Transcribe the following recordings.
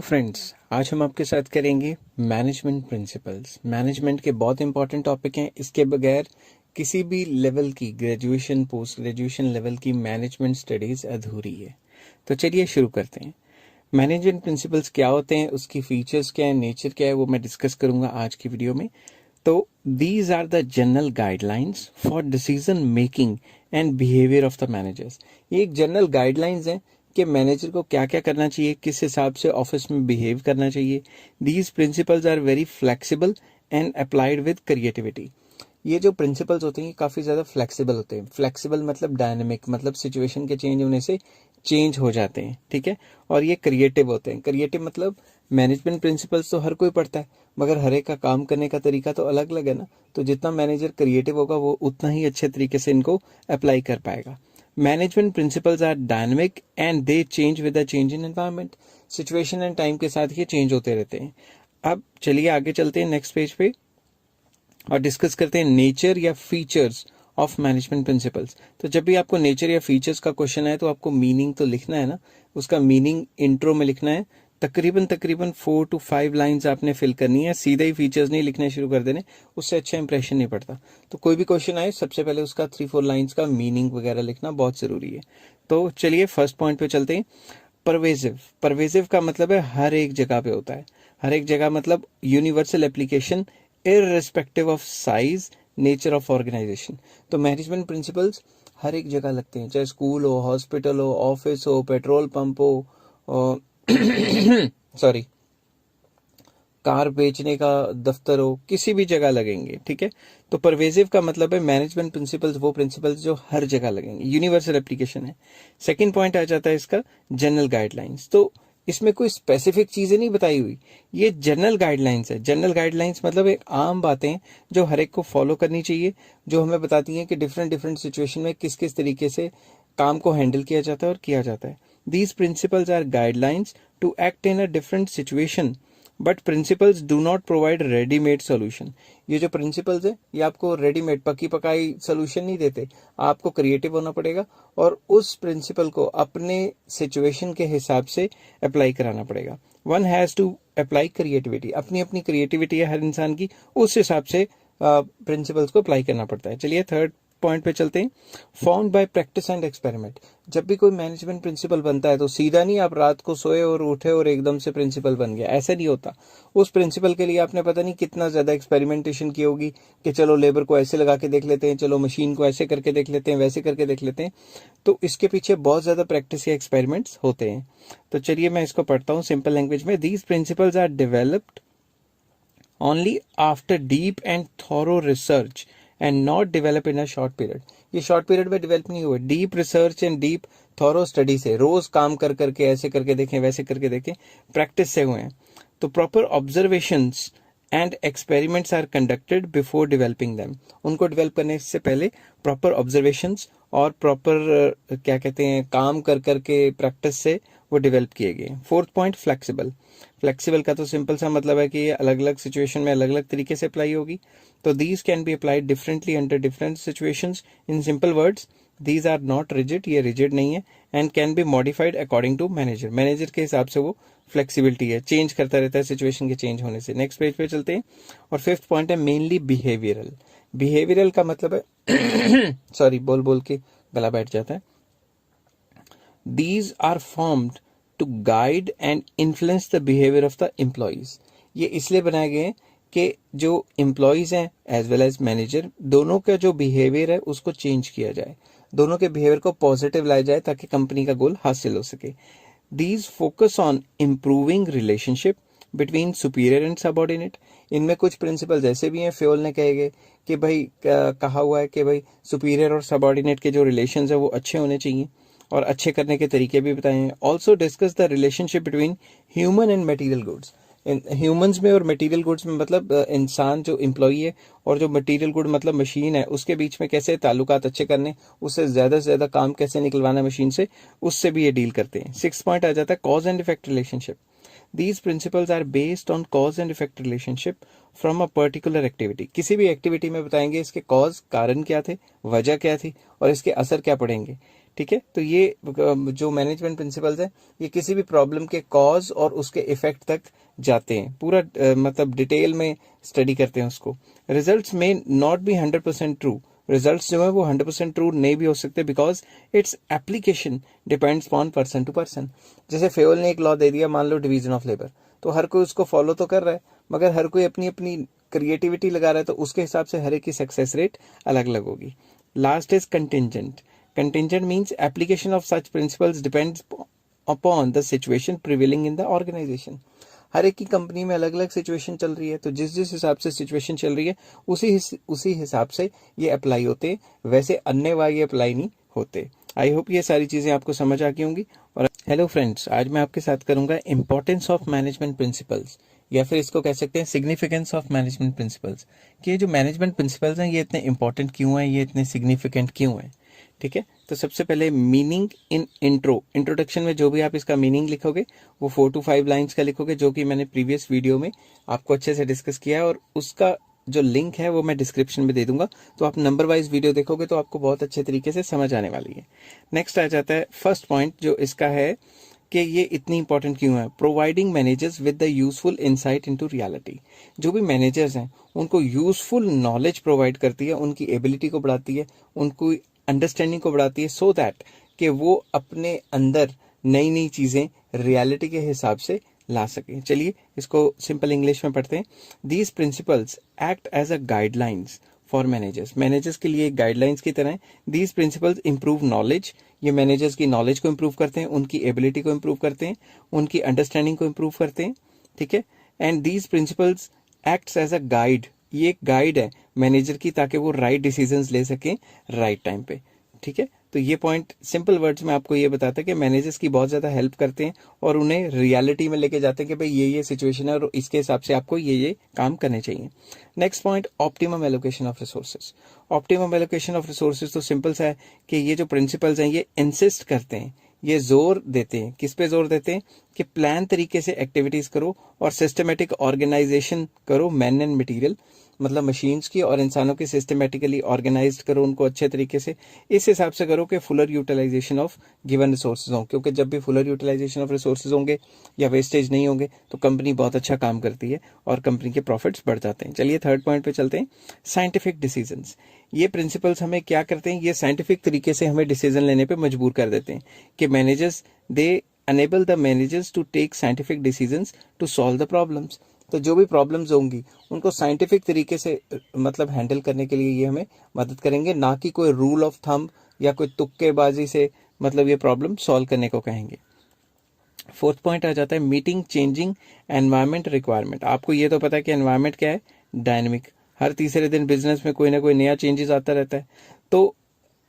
Friends, आज हम आपके साथ करेंगे मैनेजमेंट प्रिंसिपल्स। मैनेजमेंट के बहुत इंपॉर्टेंट टॉपिक हैं। इसके बगैर किसी भी लेवल की ग्रेजुएशन पोस्ट ग्रेजुएशन लेवल की मैनेजमेंट स्टडीज अधूरी है। तो चलिए शुरू करते हैं। मैनेजमेंट प्रिंसिपल्स क्या होते हैं, उसकी फीचर्स क्या है, नेचर क्या है, वो मैं डिस्कस करूंगा आज की वीडियो में। तो these are the general guidelines for decision making and behaviour of the managers. ये एक जनरल गाइडलाइंस है कि मैनेजर को क्या क्या करना चाहिए, किस हिसाब से ऑफिस में बिहेव करना चाहिए। These principles are very flexible and applied with creativity. ये जो प्रिंसिपल्स होते हैं ये काफ़ी ज़्यादा फ्लेक्सिबल होते हैं। फ्लेक्सिबल मतलब डायनेमिक, मतलब सिचुएशन के चेंज होने से चेंज हो जाते हैं, ठीक है। और ये क्रिएटिव होते हैं। क्रिएटिव मतलब मैनेजमेंट प्रिंसिपल्स तो हर कोई पढ़ता है, मगर हर एक का काम करने का तरीका तो अलग अलग है ना। तो जितना मैनेजर क्रिएटिव होगा वो उतना ही अच्छे तरीके से इनको अप्लाई कर पाएगा। Management principles are dynamic and they change with the change in environment. Situation and time के साथ ये चेंज होते रहते हैं। अब चलिए आगे चलते हैं नेक्स्ट पेज पे और डिस्कस करते हैं नेचर या फीचर्स ऑफ मैनेजमेंट प्रिंसिपल्स। तो जब भी आपको नेचर या फीचर्स का क्वेश्चन है तो आपको मीनिंग तो लिखना है ना। उसका मीनिंग इंट्रो में लिखना है। तकरीबन 4 to 5 लाइंस आपने फिल करनी है। सीधे ही फीचर्स नहीं लिखने शुरू कर देने, उससे अच्छा इंप्रेशन नहीं पड़ता। तो कोई भी क्वेश्चन आए सबसे पहले उसका 3-4 लाइंस का मीनिंग वगैरह लिखना बहुत जरूरी है। तो चलिए फर्स्ट पॉइंट पे चलते हैं। परवेजिव। परवेजिव का मतलब है हर एक जगह पे होता है। हर एक जगह मतलब universal application irrespective of size, nature of organisation. तो मैनेजमेंट प्रिंसिपल्स हर एक जगह लगते हैं, चाहे स्कूल हो, हॉस्पिटल हो, ऑफिस हो, पेट्रोल पंप हो, सॉरी कार बेचने का दफ्तर हो, किसी भी जगह लगेंगे, ठीक है। तो परवेजिव का मतलब है मैनेजमेंट प्रिंसिपल्स वो प्रिंसिपल्स जो हर जगह लगेंगे, यूनिवर्सल एप्लीकेशन है। सेकंड पॉइंट आ जाता है इसका जनरल गाइडलाइंस। तो इसमें कोई स्पेसिफिक चीजें नहीं बताई हुई, ये जनरल गाइडलाइंस है। जनरल गाइडलाइंस मतलब एक आम बातें जो हर एक को फॉलो करनी चाहिए, जो हमें बताती हैं कि डिफरेंट डिफरेंट सिचुएशन में किस किस तरीके से काम को हैंडल किया जाता है और किया जाता है। These principles are guidelines to act in a different situation but principles do not provide readymade solution. ये जो प्रिंसिपल्स है ये आपको रेडीमेड पकी पकाई सोल्यूशन नहीं देते। आपको क्रिएटिव होना पड़ेगा और उस प्रिंसिपल को अपने सिचुएशन के हिसाब से अप्लाई कराना पड़ेगा। One has to apply creativity. अपनी अपनी क्रिएटिविटी है हर इंसान की, उस हिसाब से प्रिंसिपल्स को अप्लाई करना पड़ता है। चलिए थर्ड पॉइंट पे चलते हैं। Found by practice and experiment. जब भी कोई मैनेजमेंट प्रिंसिपल बनता है तो सीधा नहीं आप रात को सोए और उठे और एकदम से प्रिंसिपल बन गया, ऐसा नहीं होता। उस प्रिंसिपल के लिए आपने पता नहीं कितना ज्यादा एक्सपेरिमेंटेशन की होगी कि चलो लेबर को ऐसे लगा के देख लेते हैं, चलो मशीन को ऐसे करके देख लेते हैं, वैसे करके देख लेते हैं। तो इसके पीछे बहुत ज्यादा प्रैक्टिस या एक्सपेरिमेंट्स होते हैं। तो चलिए मैं इसको पढ़ता हूँ सिंपल लैंग्वेज में। These principles are developed only after deep and thorough research and not develop in a short period। ये शॉर्ट पीरियड में डेवलप नहीं हुए, deep research and deep thorough study से, रोज काम कर करके ऐसे करके देखें वैसे करके देखें, प्रैक्टिस से हुए हैं। तो proper observations and experiments are conducted before developing them. उनको डेवलप करने से पहले प्रॉपर ऑब्जर्वेशंस और प्रॉपर क्या कहते हैं काम कर करके प्रैक्टिस से वो डेवलप किए गए। Fourth point flexible. फ्लेक्सिबल का तो सिंपल सा मतलब है कि ये अलग अलग सिचुएशन में अलग अलग तरीके से अप्लाई होगी। तो these can be applied differently under different situations. In simple words these are not rigid, ये रिजिड नहीं है, and can be modified according to manager. Manager के हिसाब से वो फ्लेक्सिबिलिटी है, चेंज करता रहता है सिचुएशन के चेंज होने से। नेक्स्ट पेज पे चलते हैं और फिफ्थ पॉइंट है मेनली बिहेवियरल। बिहेवियरल का मतलब है सॉरी बोल बोल के गला बैठ जाता है। These are formed to guide and influence the behavior of the employees। ये इसलिए बनाए गए हैं कि जो एम्प्लॉयज हैं एज वेल एज मैनेजर, दोनों का जो बिहेवियर है उसको चेंज किया जाए, दोनों के बिहेवियर को पॉजिटिव लाया जाए ताकि कंपनी का गोल हासिल हो सके। These focus on improving relationship between superior and subordinate। इनमें कुछ प्रिंसिपल्स ऐसे भी हैं, फ्योल ने कहे गए कि भाई कहा हुआ है कि भाई सुपीरियर और सबॉर्डिनेट के जो रिलेशंस है वो अच्छे होने चाहिए और अच्छे करने के तरीके भी बताए हैं। Also discuss the relationship between human and material goods. Humans में और मटेरियल गुड्स में मतलब इंसान जो एम्प्लॉई है और जो मटेरियल गुड मतलब मशीन है उसके बीच में कैसे ताल्लुकात अच्छे करने, उससे ज्यादा से ज्यादा काम कैसे निकलवाना मशीन से, उससे भी ये डील करते हैं। सिक्स पॉइंट आ जाता है cause and effect relationship. These principles are based on cause and effect relationship from a particular activity। किसी भी एक्टिविटी में बताएंगे इसके कॉज कारण क्या थे, वजह क्या थी और इसके असर क्या पड़ेंगे, ठीक है। तो ये जो मैनेजमेंट प्रिंसिपल्स हैं ये किसी भी प्रॉब्लम के कॉज और उसके इफेक्ट तक जाते हैं, पूरा मतलब डिटेल में स्टडी करते हैं उसको। रिजल्ट्स में नॉट बी 100% ट्रू, रिजल्ट्स जो है वो 100% ट्रू नहीं भी हो सकते, because its application depends on person to person. जैसे फेवल ने एक लॉ दे दिया, मान लो डिवीजन ऑफ लेबर, तो हर कोई उसको फॉलो तो कर रहा है, मगर हर कोई अपनी अपनी क्रिएटिविटी लगा रहा है, तो उसके हिसाब से हर एक की सक्सेस रेट अलग अलग होगी। Last is contingent. Contingent means application of such principles depends upon the situation prevailing in the organisation. हर एक की कंपनी में अलग अलग सिचुएशन चल रही है, तो जिस जिस हिसाब से सिचुएशन चल रही है उसी हिसाब से ये अप्लाई होते हैं, वैसे अन्य ये अप्लाई नहीं होते। आई होप ये सारी चीजें आपको समझ आ गई होंगी। और हेलो फ्रेंड्स, आज मैं आपके साथ करूंगा इंपॉर्टेंस ऑफ मैनेजमेंट प्रिंसिपल्स, या फिर इसको कह सकते हैं सिग्निफिकेंस ऑफ मैनेजमेंट प्रिंसिपल्स, कि ये जो मैनेजमेंट प्रिंसिपल्स हैं ये इतने इंपॉर्टेंट क्यों हैं, ये इतने सिग्निफिकेंट क्यों हैं। ठीक है, तो सबसे पहले मीनिंग इन इंट्रोडक्शन में जो भी आप इसका मीनिंग लिखोगे वो 4 to 5 लाइंस का लिखोगे, जो कि मैंने प्रीवियस वीडियो में आपको अच्छे से डिस्कस किया है, और उसका जो लिंक है वो मैं डिस्क्रिप्शन में दे दूंगा, तो आप नंबर वाइज वीडियो देखोगे तो आपको बहुत अच्छे तरीके से समझ आने वाली है। नेक्स्ट आ जाता है फर्स्ट पॉइंट जो इसका है कि ये इतनी इंपॉर्टेंट क्यों है। Providing managers with the useful insight into reality. जो भी मैनेजर्स हैं उनको यूजफुल नॉलेज प्रोवाइड करती है, उनकी एबिलिटी को बढ़ाती है, उनको अंडरस्टैंडिंग को बढ़ाती है, सो दैट कि वो अपने अंदर नई नई चीजें रियलिटी के हिसाब से ला सके। चलिए इसको सिंपल इंग्लिश में पढ़ते हैं। These principles act as a guidelines for managers. Managers के लिए गाइडलाइंस की तरह। These principles improve knowledge. ये मैनेजर्स की नॉलेज को इंप्रूव करते हैं, उनकी एबिलिटी को इंप्रूव करते हैं, उनकी अंडरस्टैंडिंग को इंप्रूव करते हैं। ठीक है, and these principles acts as a guide. ये एक गाइड है मैनेजर की, ताकि वो राइट डिसीजंस ले सकें राइट टाइम पे। ठीक है, तो ये पॉइंट सिंपल वर्ड्स में आपको ये बताता है कि मैनेजर्स की बहुत ज्यादा हेल्प करते हैं और उन्हें रियलिटी में लेके जाते हैं कि भाई ये सिचुएशन है और इसके हिसाब से आपको ये काम करने चाहिए। Next point, optimum allocation of resources. Optimum allocation of resources तो सिंपल सा है कि ये जो प्रिंसिपल्स हैं ये इंसिस्ट करते हैं, ये जोर देते हैं, किस पे जोर देते हैं कि प्लान तरीके से एक्टिविटीज करो और सिस्टमेटिक ऑर्गेनाइजेशन करो, मैन एंड मटेरियल मतलब मशीन्स की और इंसानों की सिस्टमेटिकली ऑर्गेनाइज्ड करो उनको अच्छे तरीके से। इस हिसाब से करो कि fuller utilisation of given resources हो, क्योंकि जब भी फुलर यूटिलाइजेशन ऑफ रिसोर्सेज होंगे या वेस्टेज नहीं होंगे तो कंपनी बहुत अच्छा काम करती है और कंपनी के प्रॉफिट्स बढ़ जाते हैं। चलिए थर्ड पॉइंट पे चलते हैं, साइंटिफिक डिसीजंस। ये प्रिंसिपल्स हमें क्या करते हैं, ये साइंटिफिक तरीके से हमें डिसीजन लेने पे मजबूर कर देते हैं कि managers they enable the managers to take scientific decisions to solve the problems। तो जो भी प्रॉब्लम्स होंगी उनको साइंटिफिक तरीके से मतलब हैंडल करने के लिए ये हमें मदद करेंगे, ना कि कोई रूल ऑफ थंब या कोई तुक्केबाजी से मतलब ये प्रॉब्लम सॉल्व करने को कहेंगे। फोर्थ पॉइंट आ जाता है मीटिंग चेंजिंग एनवायरमेंट रिक्वायरमेंट। आपको ये तो पता है कि एनवायरमेंट क्या है, डायनेमिक। हर तीसरे दिन बिजनेस में कोई ना कोई नया चेंजेस आता रहता है, तो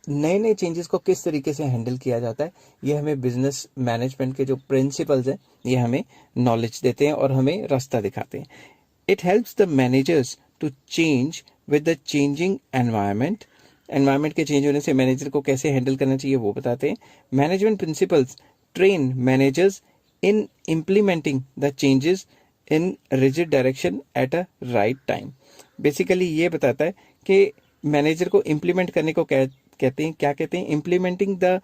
नए नए चेंजेस को किस तरीके से हैंडल किया जाता है ये हमें बिजनेस मैनेजमेंट के जो प्रिंसिपल्स हैं ये हमें नॉलेज देते हैं और हमें रास्ता दिखाते हैं। It helps the managers to change with the changing environment. Environment के चेंज होने से मैनेजर को कैसे हैंडल करना चाहिए वो बताते हैं। Management principles train managers in implementing the changes in rigid direction at a right time. Basically ये बताता है कि मैनेजर को इम्प्लीमेंट करने को क्या कहते हैं, implementing the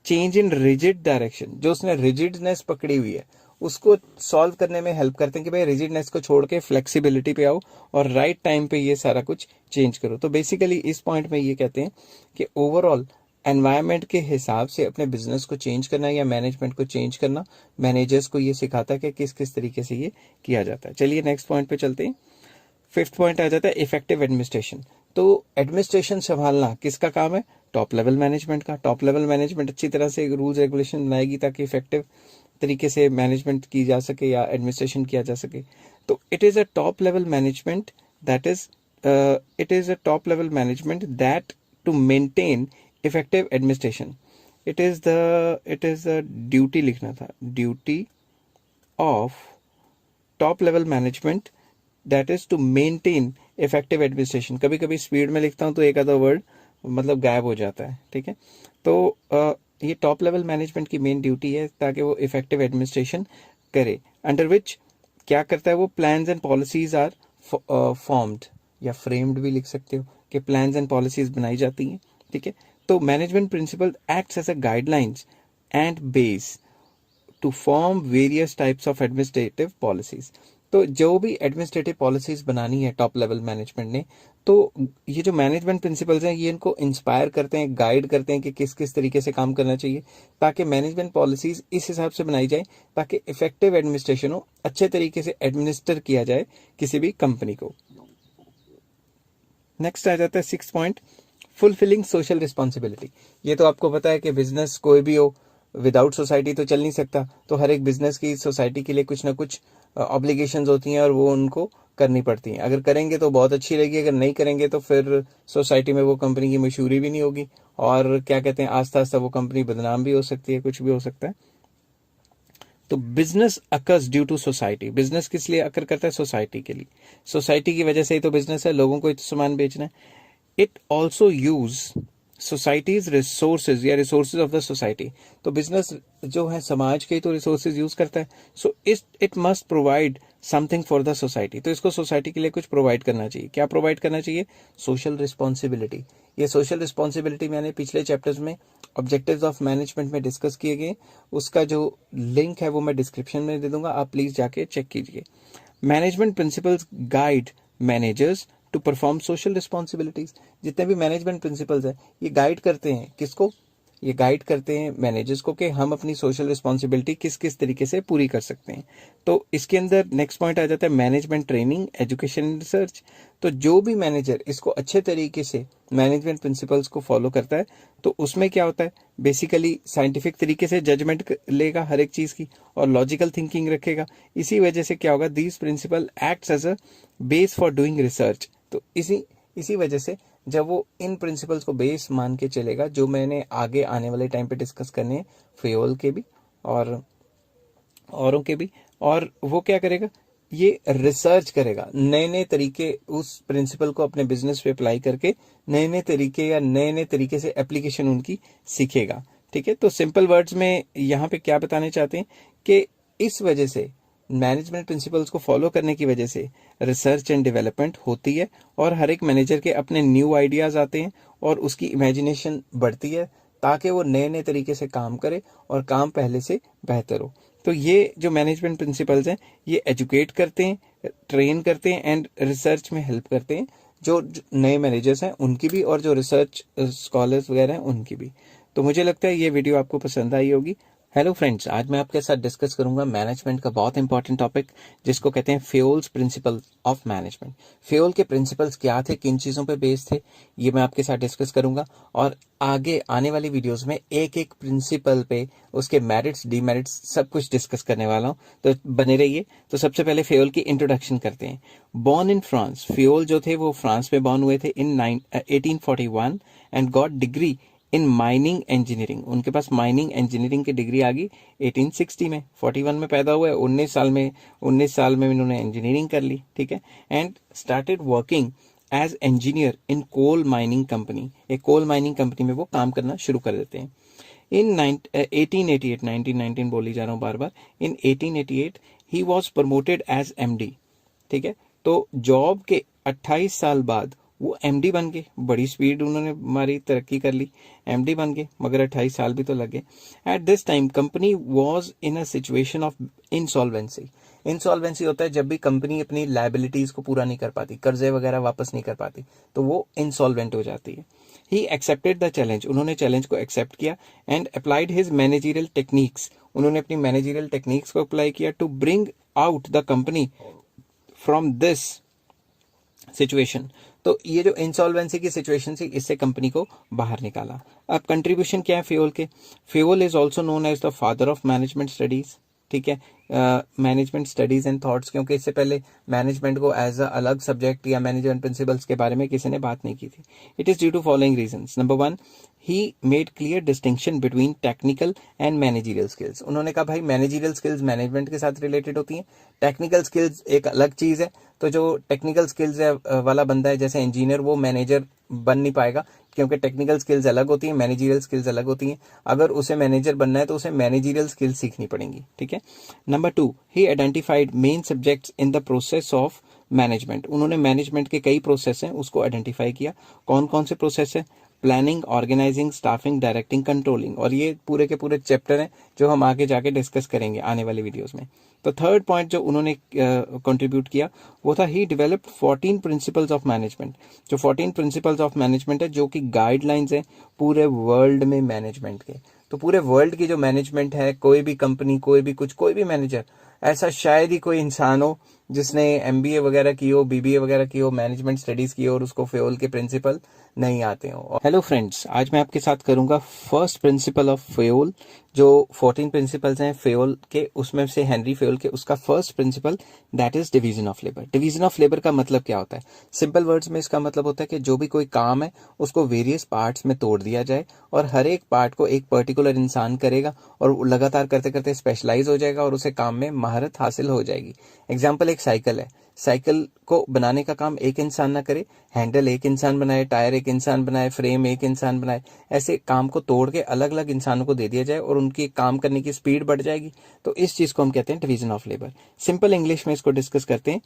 change in rigid direction. जो उसने रिजिडनेस पकड़ी हुई है उसको सॉल्व करने में हेल्प करते हैं कि भाई रिजिडनेस को छोड़ के फ्लेक्सिबिलिटी पे आओ और राइट टाइम पे ये सारा कुछ चेंज करो। तो बेसिकली इस पॉइंट में ये कहते हैं कि ओवरऑल एनवायरमेंट के हिसाब से अपने बिजनेस को चेंज करना या मैनेजमेंट को चेंज करना मैनेजर्स को ये सिखाता है कि किस किस तरीके से ये किया जाता है। चलिए नेक्स्ट पॉइंट पे चलते हैं। फिफ्थ पॉइंट आ जाता है इफेक्टिव एडमिनिस्ट्रेशन। तो एडमिनिस्ट्रेशन संभालना किसका काम है, टॉप लेवल मैनेजमेंट का। टॉप लेवल मैनेजमेंट अच्छी तरह से रूल्स रेगुलेशन बनाएगी ताकि इफेक्टिव तरीके से मैनेजमेंट की जा सके या एडमिनिस्ट्रेशन किया जा सके। तो it is a top level management that to maintain effective administration. It is the duty लिखना था, duty of top level management that is to maintain effective administration. कभी कभी स्पीड में लिखता हूं तो एक आधा वर्ड मतलब गायब हो जाता है। ठीक है, तो ये टॉप लेवल मैनेजमेंट की मेन ड्यूटी है ताकि वो इफेक्टिव एडमिनिस्ट्रेशन करे, अंडर विच क्या करता है वो plans and policies are formed या फ्रेम्ड भी लिख सकते हो कि प्लान्स एंड पॉलिसीज बनाई जाती हैं। ठीक है, तो management principle acts as a guidelines and base to form various types of administrative policies. तो जो भी एडमिनिस्ट्रेटिव पॉलिसीज बनानी है टॉप लेवल मैनेजमेंट ने, तो ये जो मैनेजमेंट प्रिंसिपल्स हैं ये इनको इंस्पायर करते हैं, गाइड करते हैं कि किस किस तरीके से काम करना चाहिए, ताकि मैनेजमेंट पॉलिसीज इस हिसाब से बनाई जाए ताकि इफेक्टिव एडमिनिस्ट्रेशन हो, अच्छे तरीके से एडमिनिस्टर किया जाए किसी भी कंपनी को। नेक्स्ट आ जाता है 6 पॉइंट, फुलफिलिंग सोशल रिस्पॉन्सिबिलिटी। ये तो आपको पता है कि बिजनेस कोई भी हो, विदाउट सोसाइटी तो चल नहीं सकता, तो हर एक बिजनेस की सोसाइटी के लिए कुछ ना कुछ ऑब्लिगेशंस होती हैं और वो उनको करनी पड़ती हैं। अगर करेंगे तो बहुत अच्छी रहेगी, अगर नहीं करेंगे तो फिर सोसाइटी में वो कंपनी की मशहूरी भी नहीं होगी, और क्या कहते हैं, आस्ता आस्ता वो कंपनी बदनाम भी हो सकती है, कुछ भी हो सकता है। तो business occurs due to society. Business किस लिए अकर करता है? सोसाइटी के लिए। सोसाइटी की वजह से ही तो बिजनेस है, लोगों को सामान बेचना है। It also use societies resources या रिसोर्सेज ऑफ द सोसाइटी। तो बिजनेस जो है समाज के ही तो रिसोर्सेज यूज करता है। So it must provide something for the society. तो इसको सोसाइटी के लिए कुछ प्रोवाइड करना चाहिए। क्या प्रोवाइड करना चाहिए? Social responsibility. ये सोशल रिस्पॉन्सिबिलिटी मैंने पिछले चैप्टर्स में ऑब्जेक्टिव्स ऑफ मैनेजमेंट में डिस्कस किए गए, उसका जो लिंक है वो मैं डिस्क्रिप्शन में दे दूंगा, आप प्लीज जाके चेक कीजिए। Management principles guide managers to perform social responsibilities. जितने भी मैनेजमेंट प्रिंसिपल्स है ये गाइड करते हैं किसको? ये गाइड करते हैं मैनेजर्स को कि हम अपनी सोशल रिस्पॉन्सिबिलिटी किस किस तरीके से पूरी कर सकते हैं। तो इसके अंदर नेक्स्ट पॉइंट आ जाता है मैनेजमेंट ट्रेनिंग, एजुकेशन, रिसर्च। तो जो भी मैनेजर इसको अच्छे तरीके से मैनेजमेंट प्रिंसिपल्स को फॉलो करता है तो उसमें क्या होता है, बेसिकली साइंटिफिक तरीके से जजमेंट लेगा हर एक चीज की और लॉजिकल थिंकिंग रखेगा। इसी वजह से क्या होगा, these principle acts as a base for doing research. तो इसी वजह से जब वो इन प्रिंसिपल्स को बेस मान के चलेगा, जो मैंने आगे आने वाले टाइम पे डिस्कस करने हैं, फेयोल के भी और औरों के भी, और वो क्या करेगा, ये रिसर्च करेगा, नए नए तरीके उस प्रिंसिपल को अपने बिजनेस पे अप्लाई करके नए नए तरीके या नए नए तरीके से एप्लीकेशन उनकी सीखेगा। ठीक है, तो सिंपल वर्ड्स में यहाँ पे क्या बताने चाहते हैं कि इस वजह से मैनेजमेंट प्रिंसिपल्स को फॉलो करने की वजह से रिसर्च एंड डेवलपमेंट होती है और हर एक मैनेजर के अपने न्यू आइडियाज आते हैं और उसकी इमेजिनेशन बढ़ती है ताकि वो नए नए तरीके से काम करे और काम पहले से बेहतर हो। तो ये जो मैनेजमेंट प्रिंसिपल्स हैं ये एजुकेट करते हैं, ट्रेन करते हैं एंड रिसर्च में हेल्प करते हैं, जो नए मैनेजर्स हैं उनकी भी और जो रिसर्च स्कॉलर्स वगैरह हैं उनकी भी। तो मुझे लगता है ये वीडियो आपको पसंद आई होगी। हेलो फ्रेंड्स, आज मैं आपके साथ डिस्कस करूंगा मैनेजमेंट का बहुत इंपॉर्टेंट टॉपिक जिसको कहते हैं फेयोल्स प्रिंसिपल ऑफ मैनेजमेंट। फेयोल के प्रिंसिपल्स क्या थे, किन चीजों पे बेस्ड थे, ये मैं आपके साथ डिस्कस करूंगा और आगे आने वाली वीडियोस में एक एक प्रिंसिपल पे उसके मेरिट्स, डीमेरिट्स सब कुछ डिस्कस करने वाला हूं, तो बने रहिए। तो सबसे पहले फेयोल की इंट्रोडक्शन करते हैं। बॉर्न इन फ्रांस, फेयोल जो थे वो फ्रांस में बॉर्न हुए थे इन 1841 and got degree in mining engineering. उनके पास माइनिंग इंजीनियरिंग की डिग्री आ गई 1860 में। 41 में पैदा हुए, 19 साल में इन्होंने इंजीनियरिंग कर ली। ठीक है, and started working as engineer in coal mining company. एक कोल माइनिंग कंपनी में वो काम करना शुरू कर देते हैं। इन 1888, 1919 बोली जा रहा हूँ बार बार, in 1888 he was promoted as MD। ठीक है, तो जॉब के 28 साल बाद वो MD बन गए। बड़ी स्पीड उन्होंने मारी, तरक्की कर ली, MD बन गए, मगर 28 साल भी तो लगे। At this time company was in a situation of insolvency. Insolvency होता है जब भी कंपनी अपनी लायबिलिटीज को पूरा नहीं कर पाती, कर्जे वगैरह वापस नहीं कर पाती, तो वो इंसॉल्वेंट हो जाती है। ही एक्सेप्टेड द चैलेंज, उन्होंने चैलेंज को एक्सेप्ट किया and applied his managerial techniques. उन्होंने अपनी मैनेजरियल टेक्निक्स को अप्लाई किया to bring out the company from this situation. तो ये जो इंसॉल्वेंसी की सिचुएशन थी, इससे कंपनी को बाहर निकाला। अब कंट्रीब्यूशन क्या है फेयोल के? Fayol is also known as the father of management studies. ठीक है, मैनेजमेंट स्टडीज एंड थॉट्स, क्योंकि इससे पहले मैनेजमेंट को एज अ अलग सब्जेक्ट या मैनेजमेंट प्रिंसिपल्स के बारे में किसी ने बात नहीं की थी। It is due to following reasons. Number 1, he made clear distinction between technical and managerial skills. उन्होंने कहा भाई मैनेजरियल स्किल्स मैनेजमेंट के साथ रिलेटेड होती हैं, टेक्निकल स्किल्स एक अलग चीज है। तो जो टेक्निकल स्किल्स वाला बंदा है जैसे इंजीनियर, वो मैनेजर बन नहीं पाएगा, क्योंकि टेक्निकल स्किल्स अलग होती हैं, मैनेजरियल स्किल्स अलग होती हैं। अगर उसे मैनेजर बनना है तो उसे मैनेजरियल स्किल्स सीखनी पड़ेंगी। ठीक है, number 2, he identified main subjects in the process of management. उन्होंने मैनेजमेंट के कई प्रोसेस हैं उसको आइडेंटिफाई किया। कौन कौन से प्रोसेस है? Planning, organising, staffing, directing, controlling. और ये पूरे के पूरे चैप्टर हैं जो हम आगे जाके डिस्कस करेंगे आने वाले वीडियोस में। तो थर्ड पॉइंट जो उन्होंने कंट्रीब्यूट किया वो था he developed 14 principles of management. जो 14 प्रिंसिपल्स ऑफ मैनेजमेंट है जो कि गाइडलाइंस है पूरे वर्ल्ड में मैनेजमेंट के। तो पूरे वर्ल्ड की जो मैनेजमेंट है, कोई भी कंपनी, कोई भी कुछ, कोई भी मैनेजर, ऐसा शायद ही कोई इंसान हो जिसने एमबीए वगैरह की हो, बीबीए वगैरह की हो, मैनेजमेंट स्टडीज की हो और उसको फेयोल के प्रिंसिपल नहीं आते हो। हेलो फ्रेंड्स, आज मैं आपके साथ करूंगा फर्स्ट प्रिंसिपल ऑफ फेयोल। जो 14 प्रिंसिपल्स हैं फेयोल के, उसमें से हेनरी फेयोल के, उसका first principle that is division of labour. Division of labour का मतलब क्या होता है? सिंपल वर्ड्स में इसका मतलब होता है कि जो भी कोई काम है उसको वेरियस पार्ट्स में तोड़ दिया जाए और हर एक पार्ट को एक पर्टिकुलर इंसान करेगा और लगातार करते करते स्पेशलाइज हो जाएगा और उसे काम में महारत हासिल हो जाएगी। एग्जाम्पल एक साइकिल है। साइकिल को बनाने का काम एक इंसान ना करे, हैंडल एक इंसान बनाए, टायर एक इंसान बनाए, फ्रेम एक इंसान बनाए, ऐसे काम को तोड़ के अलग अलग इंसानों को दे दिया जाए और उनकी काम करने की स्पीड बढ़ जाएगी। तो इस चीज को हम कहते हैं division of labour. Simple English में इसको डिस्कस करते हैं।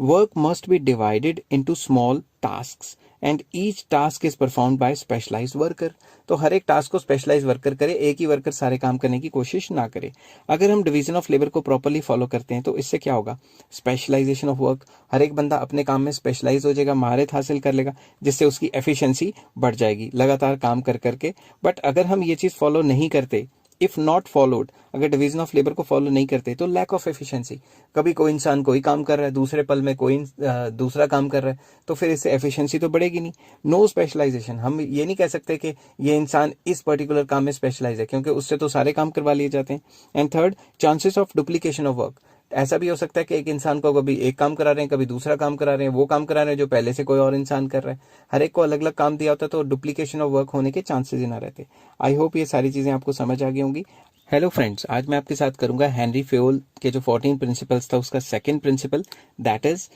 Work must be divided into small tasks and each task is performed by specialised worker. तो हर एक टास्क को स्पेशलाइज्ड वर्कर करे, एक ही वर्कर सारे काम करने की कोशिश ना करे। अगर हम डिवीजन ऑफ लेबर को प्रॉपर्ली फॉलो करते हैं तो इससे क्या होगा? Specialization of work. हर एक बंदा अपने काम में स्पेशलाइज हो जाएगा, महारत हासिल कर लेगा, जिससे उसकी एफिशिएंसी बढ़ जाएगी लगातार काम कर करके। बट अगर हम ये चीज फॉलो नहीं करते, इफ नॉट फॉलोड, अगर डिवीजन ऑफ लेबर को फॉलो नहीं करते तो लैक ऑफ एफिशिएंसी। कभी कोई इंसान कोई काम कर रहा है, दूसरे पल में कोई दूसरा काम कर रहा है, तो फिर इससे एफिशिएंसी तो बढ़ेगी नहीं। नो स्पेशलाइजेशन, हम ये नहीं कह सकते कि ये इंसान इस पर्टिकुलर काम में स्पेशलाइज है, क्योंकि उससे तो सारे काम करवा लिए जाते हैं। And third, chances of duplication of work. ऐसा भी हो सकता है कि एक इंसान को कभी एक काम करा रहे हैं, कभी दूसरा काम करा रहे हैं, वो काम करा रहे हैं जो पहले से कोई और इंसान कर रहा है। हर एक को अलग अलग काम दिया होता है, तो डुप्लीकेशन ऑफ वर्क होने के चांसेस ही ना रहते। आई होप ये सारी चीजें आपको समझ आ गई होंगी। हेलो फ्रेंड्स, आज मैं आपके साथ करूंगा हेनरी फेयोल के जो 14 प्रिंसिपल्स था उसका second principle, that is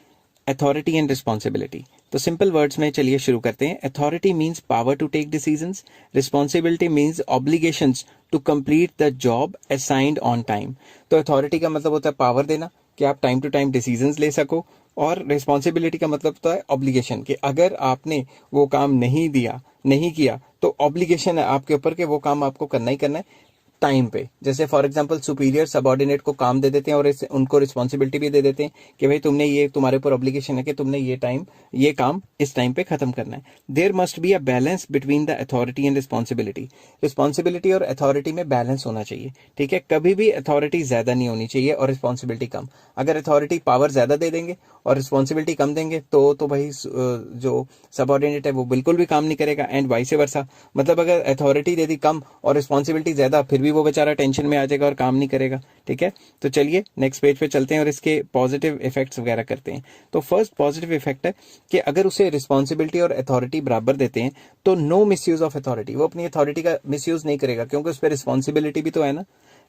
authority and responsibility. तो सिंपल वर्ड्स में चलिए शुरू करते हैं। Authority means power to take decisions, responsibility means obligations to complete the job assigned on time. तो अथॉरिटी का मतलब होता है पावर देना कि आप टाइम टू टाइम डिसीजंस ले सको, और रिस्पॉन्सिबिलिटी का मतलब होता है ऑब्लिगेशन कि अगर आपने वो काम नहीं किया तो ऑब्लिगेशन है आपके ऊपर कि वो काम आपको करना ही करना है टाइम पे। जैसे फॉर एग्जांपल सुपीरियर सबऑर्डिनेट को काम दे देते हैं और उनको रिस्पॉन्सिबिलिटी भी दे देते हैं कि भाई तुमने ये, तुम्हारे ऊपर ऑब्लिगेशन है कि तुमने ये काम इस टाइम पे खत्म करना है। There must be a balance between the authority and responsibility. Responsibility और अथॉरिटी में बैलेंस होना चाहिए, ठीक है। कभी भी अथॉरिटी ज्यादा नहीं होनी चाहिए और रिस्पॉन्सिबिलिटी कम। अगर अथॉरिटी पावर ज्यादा दे देंगे और रिस्पॉन्सिबिलिटी कम देंगे तो भाई जो सबऑर्डिनेट है वो बिल्कुल भी काम नहीं करेगा, एंड वाइस वर्सा। मतलब अगर अथॉरिटी दे दी कम और रिस्पॉन्सिबिलिटी ज्यादा, फिर भी वो बेचारा टेंशन में आ जाएगा और काम नहीं करेगा, ठीक है। तो चलिए नेक्स्ट पेज पे चलते हैं और इसके पॉजिटिव इफेक्ट्स वगैरह करते हैं। तो फर्स्ट पॉजिटिव इफेक्ट है कि अगर उसे रिस्पॉन्सिबिलिटी और अथॉरिटी बराबर देते हैं तो नो मिसयूज ऑफ अथॉरिटी। वो अपनी अथॉरिटी का मिसयूज नहीं करेगा क्योंकि उस पर रिस्पॉन्सिबिलिटी भी तो है ना।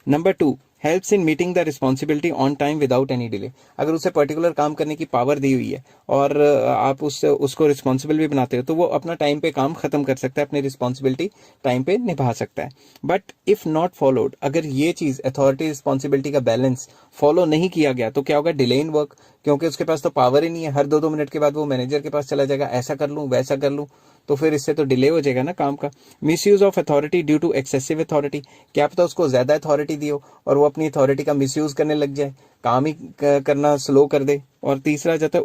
Number 2, helps in meeting the responsibility on time without any delay. अगर उसे पर्टिकुलर काम करने की पावर दी हुई है और आप उसको रिस्पॉन्सिबल भी बनाते हो तो वो अपना टाइम पे काम खत्म कर सकता है, अपनी रिस्पॉन्सिबिलिटी टाइम पे निभा सकता है। बट इफ नॉट फॉलोड, अगर ये चीज अथॉरिटी रिस्पॉन्सिबिलिटी का बैलेंस फॉलो नहीं किया गया तो क्या होगा? डिले इन वर्क, क्योंकि उसके पास तो पावर ही नहीं है। हर 2-2 मिनट के बाद वो मैनेजर के पास चला जाएगा, ऐसा कर लूं वैसा कर लूं, तो फिर इससे तो डिले हो जाएगा ना काम का। Misuse of authority due to excessive authority. क्या पता उसको ज्यादा अथॉरिटी दी हो और वो अपनी अथॉरिटी का मिसयूज करने लग जाए, काम ही करना स्लो कर दे। और तीसरा जाता है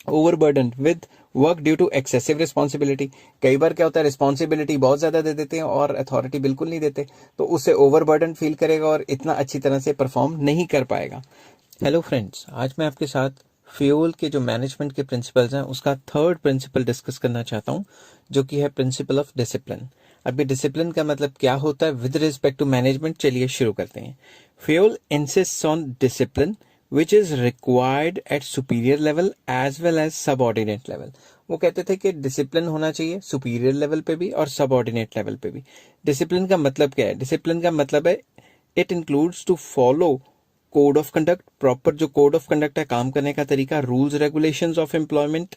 overburden with work due to excessive responsibility. कई बार क्या होता है, रिस्पॉन्सिबिलिटी बहुत ज्यादा दे देते हैं और अथॉरिटी बिल्कुल नहीं देते, तो उससे ओवरबर्डन फील करेगा और इतना अच्छी तरह से परफॉर्म नहीं कर पाएगा। हेलो फ्रेंड्स, आज मैं आपके साथ फेयोल के जो मैनेजमेंट के प्रिंसिपल्स हैं उसका थर्ड प्रिंसिपल डिस्कस करना चाहता हूं, जो कि है प्रिंसिपल ऑफ डिसिप्लिन। अभी डिसिप्लिन का मतलब क्या होता है विद रिस्पेक्ट टू मैनेजमेंट, चलिए शुरू करते हैं। Fayol insists on discipline which is required at superior level as well as subordinate level. वो कहते थे कि डिसिप्लिन होना चाहिए सुपीरियर लेवल पे भी और सबऑर्डिनेट लेवल पे भी। डिसिप्लिन का मतलब क्या है? डिसिप्लिन का मतलब है it includes to follow code of conduct. Proper जो कोड ऑफ कंडक्ट है, काम करने का तरीका, rules regulations of employment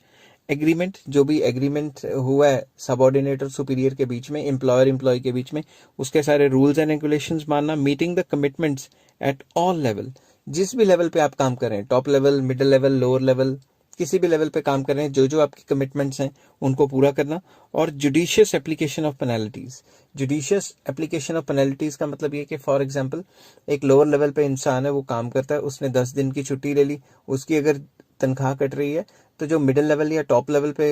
agreement, जो भी एग्रीमेंट हुआ है सबऑर्डिनेट और सुपीरियर के बीच में, एम्प्लॉयर एम्प्लॉय के बीच में, उसके सारे रूल्स एंड रेगुलेशंस मानना। Meeting the commitments at all level, जिस भी लेवल पे आप काम कर रहे हैं, top level, middle level, lower level, किसी भी लेवल पे काम कर रहे हैं, जो जो आपकी कमिटमेंट्स हैं उनको पूरा करना। और judicious application of penalties. Judicious application of penalties का मतलब ये कि फॉर एग्जांपल एक लोअर लेवल पे इंसान है, वो काम करता है, उसने 10 दिन की छुट्टी ले ली, उसकी अगर तनख्वाह कट रही है, तो जो मिडिल लेवल या टॉप लेवल पे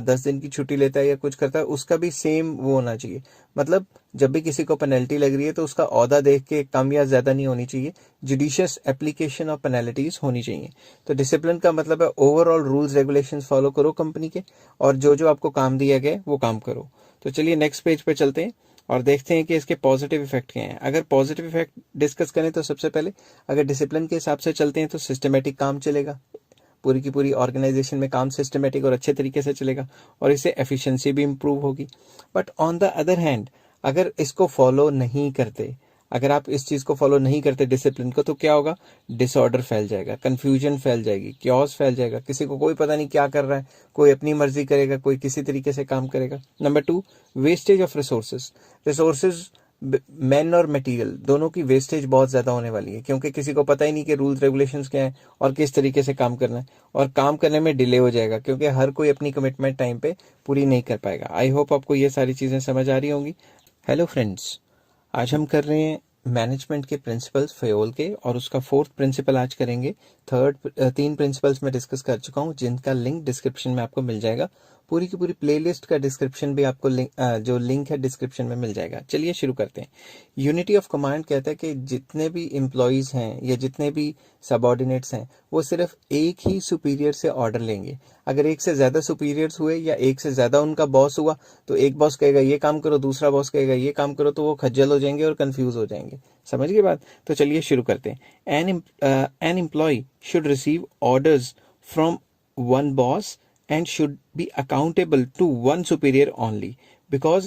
10 दिन की छुट्टी लेता है या कुछ करता है, उसका भी सेम वो होना चाहिए। मतलब जब भी किसी को पेनल्टी लग रही है तो उसका ओहदा देख के कम या ज्यादा नहीं होनी चाहिए, जुडिशियस एप्लीकेशन ऑफ पेनल्टीज होनी चाहिए। तो डिसिप्लिन का मतलब है ओवरऑल रूल्स रेगुलेशंस फॉलो करो कंपनी के, और जो जो आपको काम दिया गया वो काम करो। तो चलिए नेक्स्ट पेज पे चलते हैं और देखते हैं कि इसके पॉजिटिव इफेक्ट क्या हैं। अगर पॉजिटिव इफेक्ट डिस्कस करें तो सबसे पहले अगर डिसिप्लिन के हिसाब से चलते हैं तो सिस्टमेटिक काम चलेगा, पूरी की पूरी ऑर्गेनाइजेशन में काम सिस्टमेटिक और अच्छे तरीके से चलेगा, और इससे एफिशिएंसी भी इंप्रूव होगी। But on the other hand अगर इसको फॉलो नहीं करते, अगर आप इस चीज को फॉलो नहीं करते डिसिप्लिन को, तो क्या होगा? डिसऑर्डर फैल जाएगा, कंफ्यूजन फैल जाएगी, क्योस फैल जाएगा, किसी को कोई पता नहीं क्या कर रहा है, कोई अपनी मर्जी करेगा, कोई किसी तरीके से काम करेगा। Number 2, wastage of resources. Resources man और मटेरियल दोनों की वेस्टेज बहुत ज्यादा होने वाली है, क्योंकि किसी को पता ही नहीं कि रूल्स रेगुलेशंस क्या है और किस तरीके से काम करना है, और काम करने में डिले हो जाएगा क्योंकि हर कोई अपनी कमिटमेंट टाइम पे पूरी नहीं कर पाएगा। आई होप आपको ये सारी चीजें समझ आ रही होंगी। हेलो फ्रेंड्स, आज हम कर रहे हैं मैनेजमेंट के प्रिंसिपल्स फेयोल के, और उसका 4th प्रिंसिपल आज करेंगे। 3 प्रिंसिपल्स मैं डिस्कस कर चुका हूँ, जिनका लिंक डिस्क्रिप्शन में आपको मिल जाएगा। पूरी की पूरी प्लेलिस्ट का डिस्क्रिप्शन भी आपको जो लिंक है डिस्क्रिप्शन में मिल जाएगा। चलिए शुरू करते हैं। यूनिटी ऑफ कमांड कहता है कि जितने भी एम्प्लॉयज हैं या जितने भी सबऑर्डिनेट्स हैं, वो सिर्फ एक ही सुपीरियर से ऑर्डर लेंगे। अगर एक से ज्यादा सुपीरियर्स हुए या एक से ज्यादा उनका बॉस हुआ, तो एक बॉस कहेगा ये काम करो, दूसरा बॉस कहेगा ये काम करो, तो वो खज्जल हो जाएंगे और कंफ्यूज हो जाएंगे। समझ गए बात? तो चलिए शुरू करते हैं। An employee should receive orders from one boss and should be accountable to one superior only, because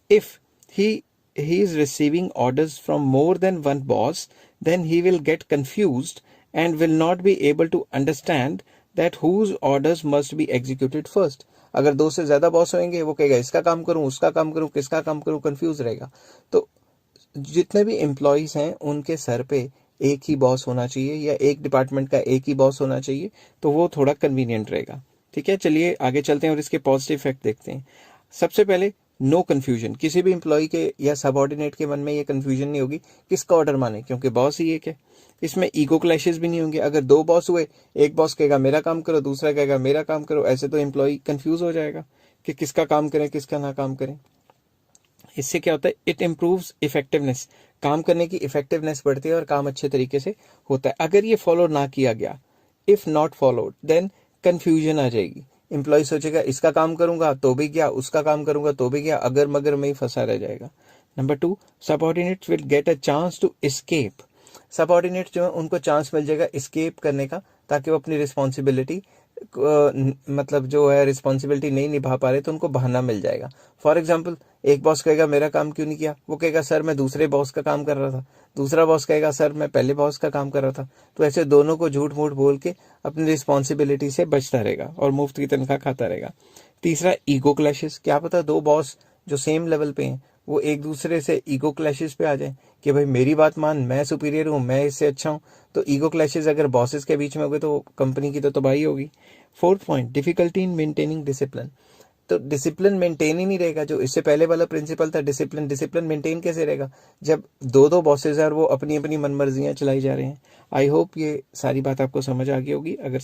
if he is receiving orders from more than one boss, then he will get confused and will not be able to understand that whose orders must be executed first. अगर 2 से ज्यादा boss होंगे, वो कहेगा इसका काम करूं, उसका काम करूं, किसका काम करूं, कंफ्यूज रहेगा। तो जितने भी एम्प्लॉयज हैं उनके सर पे एक ही बॉस होना चाहिए या एक डिपार्टमेंट का एक ही बॉस होना चाहिए, तो वो थोड़ा कन्वीनियंट रहेगा। ठीक है, चलिए आगे चलते हैं और इसके पॉजिटिव इफेक्ट देखते हैं। सबसे पहले नो कंफ्यूजन। किसी भी एम्प्लॉय के या सबऑर्डिनेट के मन में ये कंफ्यूजन नहीं होगी किसका ऑर्डर माने, क्योंकि बॉस ही एक है। इसमें ईगो क्लैशेस भी नहीं होंगे। अगर 2 बॉस हुए, एक बॉस कहेगा मेरा काम करो, दूसरा कहेगा मेरा काम करो, ऐसे तो एम्प्लॉय कंफ्यूज हो जाएगा कि किसका काम करें किसका ना काम करें। इससे क्या होता है? It improves effectiveness. काम करने की इफेक्टिवनेस बढ़ती है और काम अच्छे तरीके से होता है। अगर ये फॉलो ना किया गया, if not followed, then confusion आ जाएगी। एम्प्लॉय सोचेगा इसका काम करूंगा तो भी गया, उसका काम करूंगा तो भी गया, अगर मगर में ही फंसा रह जाएगा। Number 2, subordinates will get a chance to escape. Subordinates जो है उनको चांस मिल जाएगा एस्केप करने का, ताकि वो अपनी रिस्पॉन्सिबिलिटी मतलब जो है रिस्पॉन्सिबिलिटी नहीं निभा पा रहे तो उनको बहाना मिल जाएगा। फॉर एग्जाम्पल, एक बॉस कहेगा मेरा काम क्यों नहीं किया, वो कहेगा सर मैं दूसरे बॉस का काम कर रहा था। दूसरा बॉस कहेगा सर मैं पहले बॉस का काम कर रहा था। तो ऐसे दोनों को झूठ मूठ बोल के अपनी रिस्पॉन्सिबिलिटी से बचता रहेगा और मुफ्त की तनख्वाह खाता रहेगा। तीसरा, ईगो क्लैशेस। क्या पता 2 बॉस जो सेम लेवल पे हैं वो एक दूसरे से ईगो क्लैशेस पे आ जाए कि भाई मेरी बात मान, मैं सुपीरियर हूँ, मैं इससे अच्छा हूँ। तो ईगो क्लैशेस अगर बॉसेस के बीच में हो गए तो कंपनी की तो तबाही होगी। 4th point, difficulty in maintaining discipline. तो डिसिप्लिन मेंटेन ही नहीं रहेगा। जो इससे पहले वाला प्रिंसिपल था डिसिप्लिन मेंटेन कैसे रहेगा जब 2 बॉसेस हैं और वो अपनी अपनी मनमर्जियां चलाई जा रहे हैं। आई होप ये सारी बात आपको समझ आ गई होगी। अगर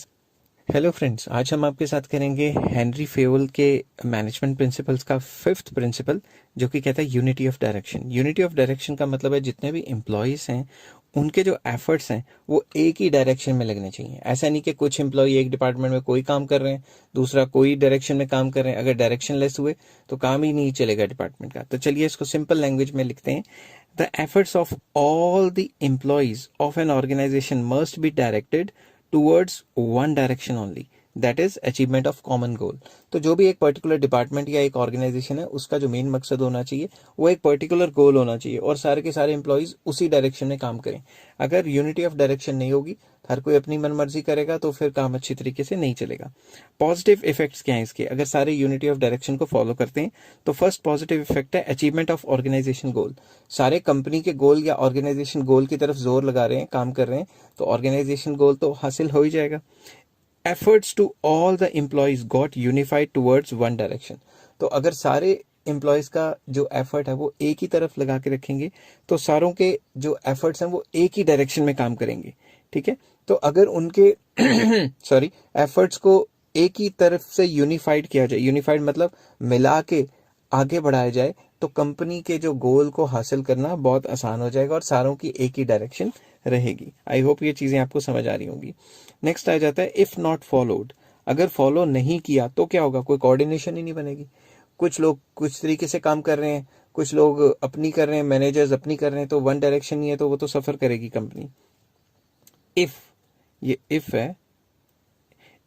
हेलो फ्रेंड्स, आज हम आपके साथ करेंगे हेनरी फेयोल के मैनेजमेंट प्रिंसिपल्स का 5th प्रिंसिपल, जो कि कहता है unity of direction. Unity of direction का मतलब है जितने भी एम्प्लॉयज हैं उनके जो एफर्ट्स हैं वो एक ही डायरेक्शन में लगने चाहिए। ऐसा नहीं कि कुछ एम्प्लॉय एक डिपार्टमेंट में कोई काम कर रहे हैं, दूसरा कोई डायरेक्शन में काम कर रहे हैं। अगर डायरेक्शन लेस हुए तो काम ही नहीं चलेगा डिपार्टमेंट का। तो चलिए इसको सिंपल लैंग्वेज में लिखते हैं। The efforts of all the employees of an organisation must be directed towards one direction only, that is achievement of common goal। तो जो भी एक पर्टिकुलर डिपार्टमेंट या एक ऑर्गेनाइजेशन है उसका जो मेन मकसद होना चाहिए वो एक पर्टिकुलर गोल होना चाहिए और सारे के सारे एम्प्लॉयज उसी डायरेक्शन में काम करें। अगर यूनिटी ऑफ डायरेक्शन नहीं होगी, हर कोई अपनी मनमर्जी करेगा, तो फिर काम अच्छी तरीके से नहीं चलेगा। पॉजिटिव इफेक्ट्स क्या है इसके? अगर सारे यूनिटी ऑफ डायरेक्शन को फॉलो करते हैं तो फर्स्ट पॉजिटिव इफेक्ट है अचीवमेंट ऑफ ऑर्गेनाइजेशन गोल। सारे कंपनी के गोल या ऑर्गेनाइजेशन गोल की तरफ जोर लगा रहे हैं, काम कर रहे हैं, तो ऑर्गेनाइजेशन गोल तो हासिल हो ही जाएगा। efforts to all the employees got unified towards one direction. तो अगर सारे एम्प्लॉयज का जो एफर्ट है वो एक ही तरफ लगा के रखेंगे तो सारों के जो एफर्ट्स हैं वो एक ही डायरेक्शन में काम करेंगे. ठीक है, तो अगर उनके सॉरी एफर्ट्स को एक ही तरफ से यूनिफाइड किया जाए, यूनिफाइड मतलब मिला के आगे बढ़ाया जाए, तो कंपनी के जो गोल को हासिल करना बहुत आसान हो जाएगा और सारों की एक ही डायरेक्शन रहेगी. आई होप ये चीजें आपको समझ आ रही होंगी. नेक्स्ट आ जाता है इफ नॉट फॉलोड. अगर फॉलो नहीं किया तो क्या होगा, कोई कोऑर्डिनेशन ही नहीं बनेगी. कुछ लोग कुछ तरीके से काम कर रहे हैं, कुछ लोग अपनी कर रहे हैं, मैनेजर्स अपनी कर रहे हैं, तो वन डायरेक्शन नहीं है तो वो तो सफर करेगी कंपनी. इफ, ये इफ है,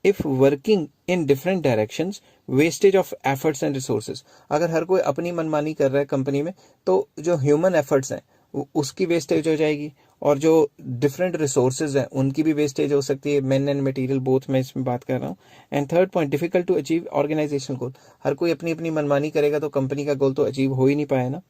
if working in different directions wastage of efforts and resources. अगर हर कोई अपनी मनमानी कर रहा है कंपनी में तो जो ह्यूमन एफर्ट्स हैं उसकी वेस्टेज हो जाएगी और जो डिफरेंट रिसोर्सेज हैं उनकी भी वेस्टेज हो सकती है. मैन एंड मटेरियल बोथ मैं इसमें बात कर रहा हूँ. And third point, difficult to achieve organisational goal. हर कोई अपनी अपनी मनमानी करेगा तो कंपनी का गोल तो अचीव हो ही नहीं पाया ना.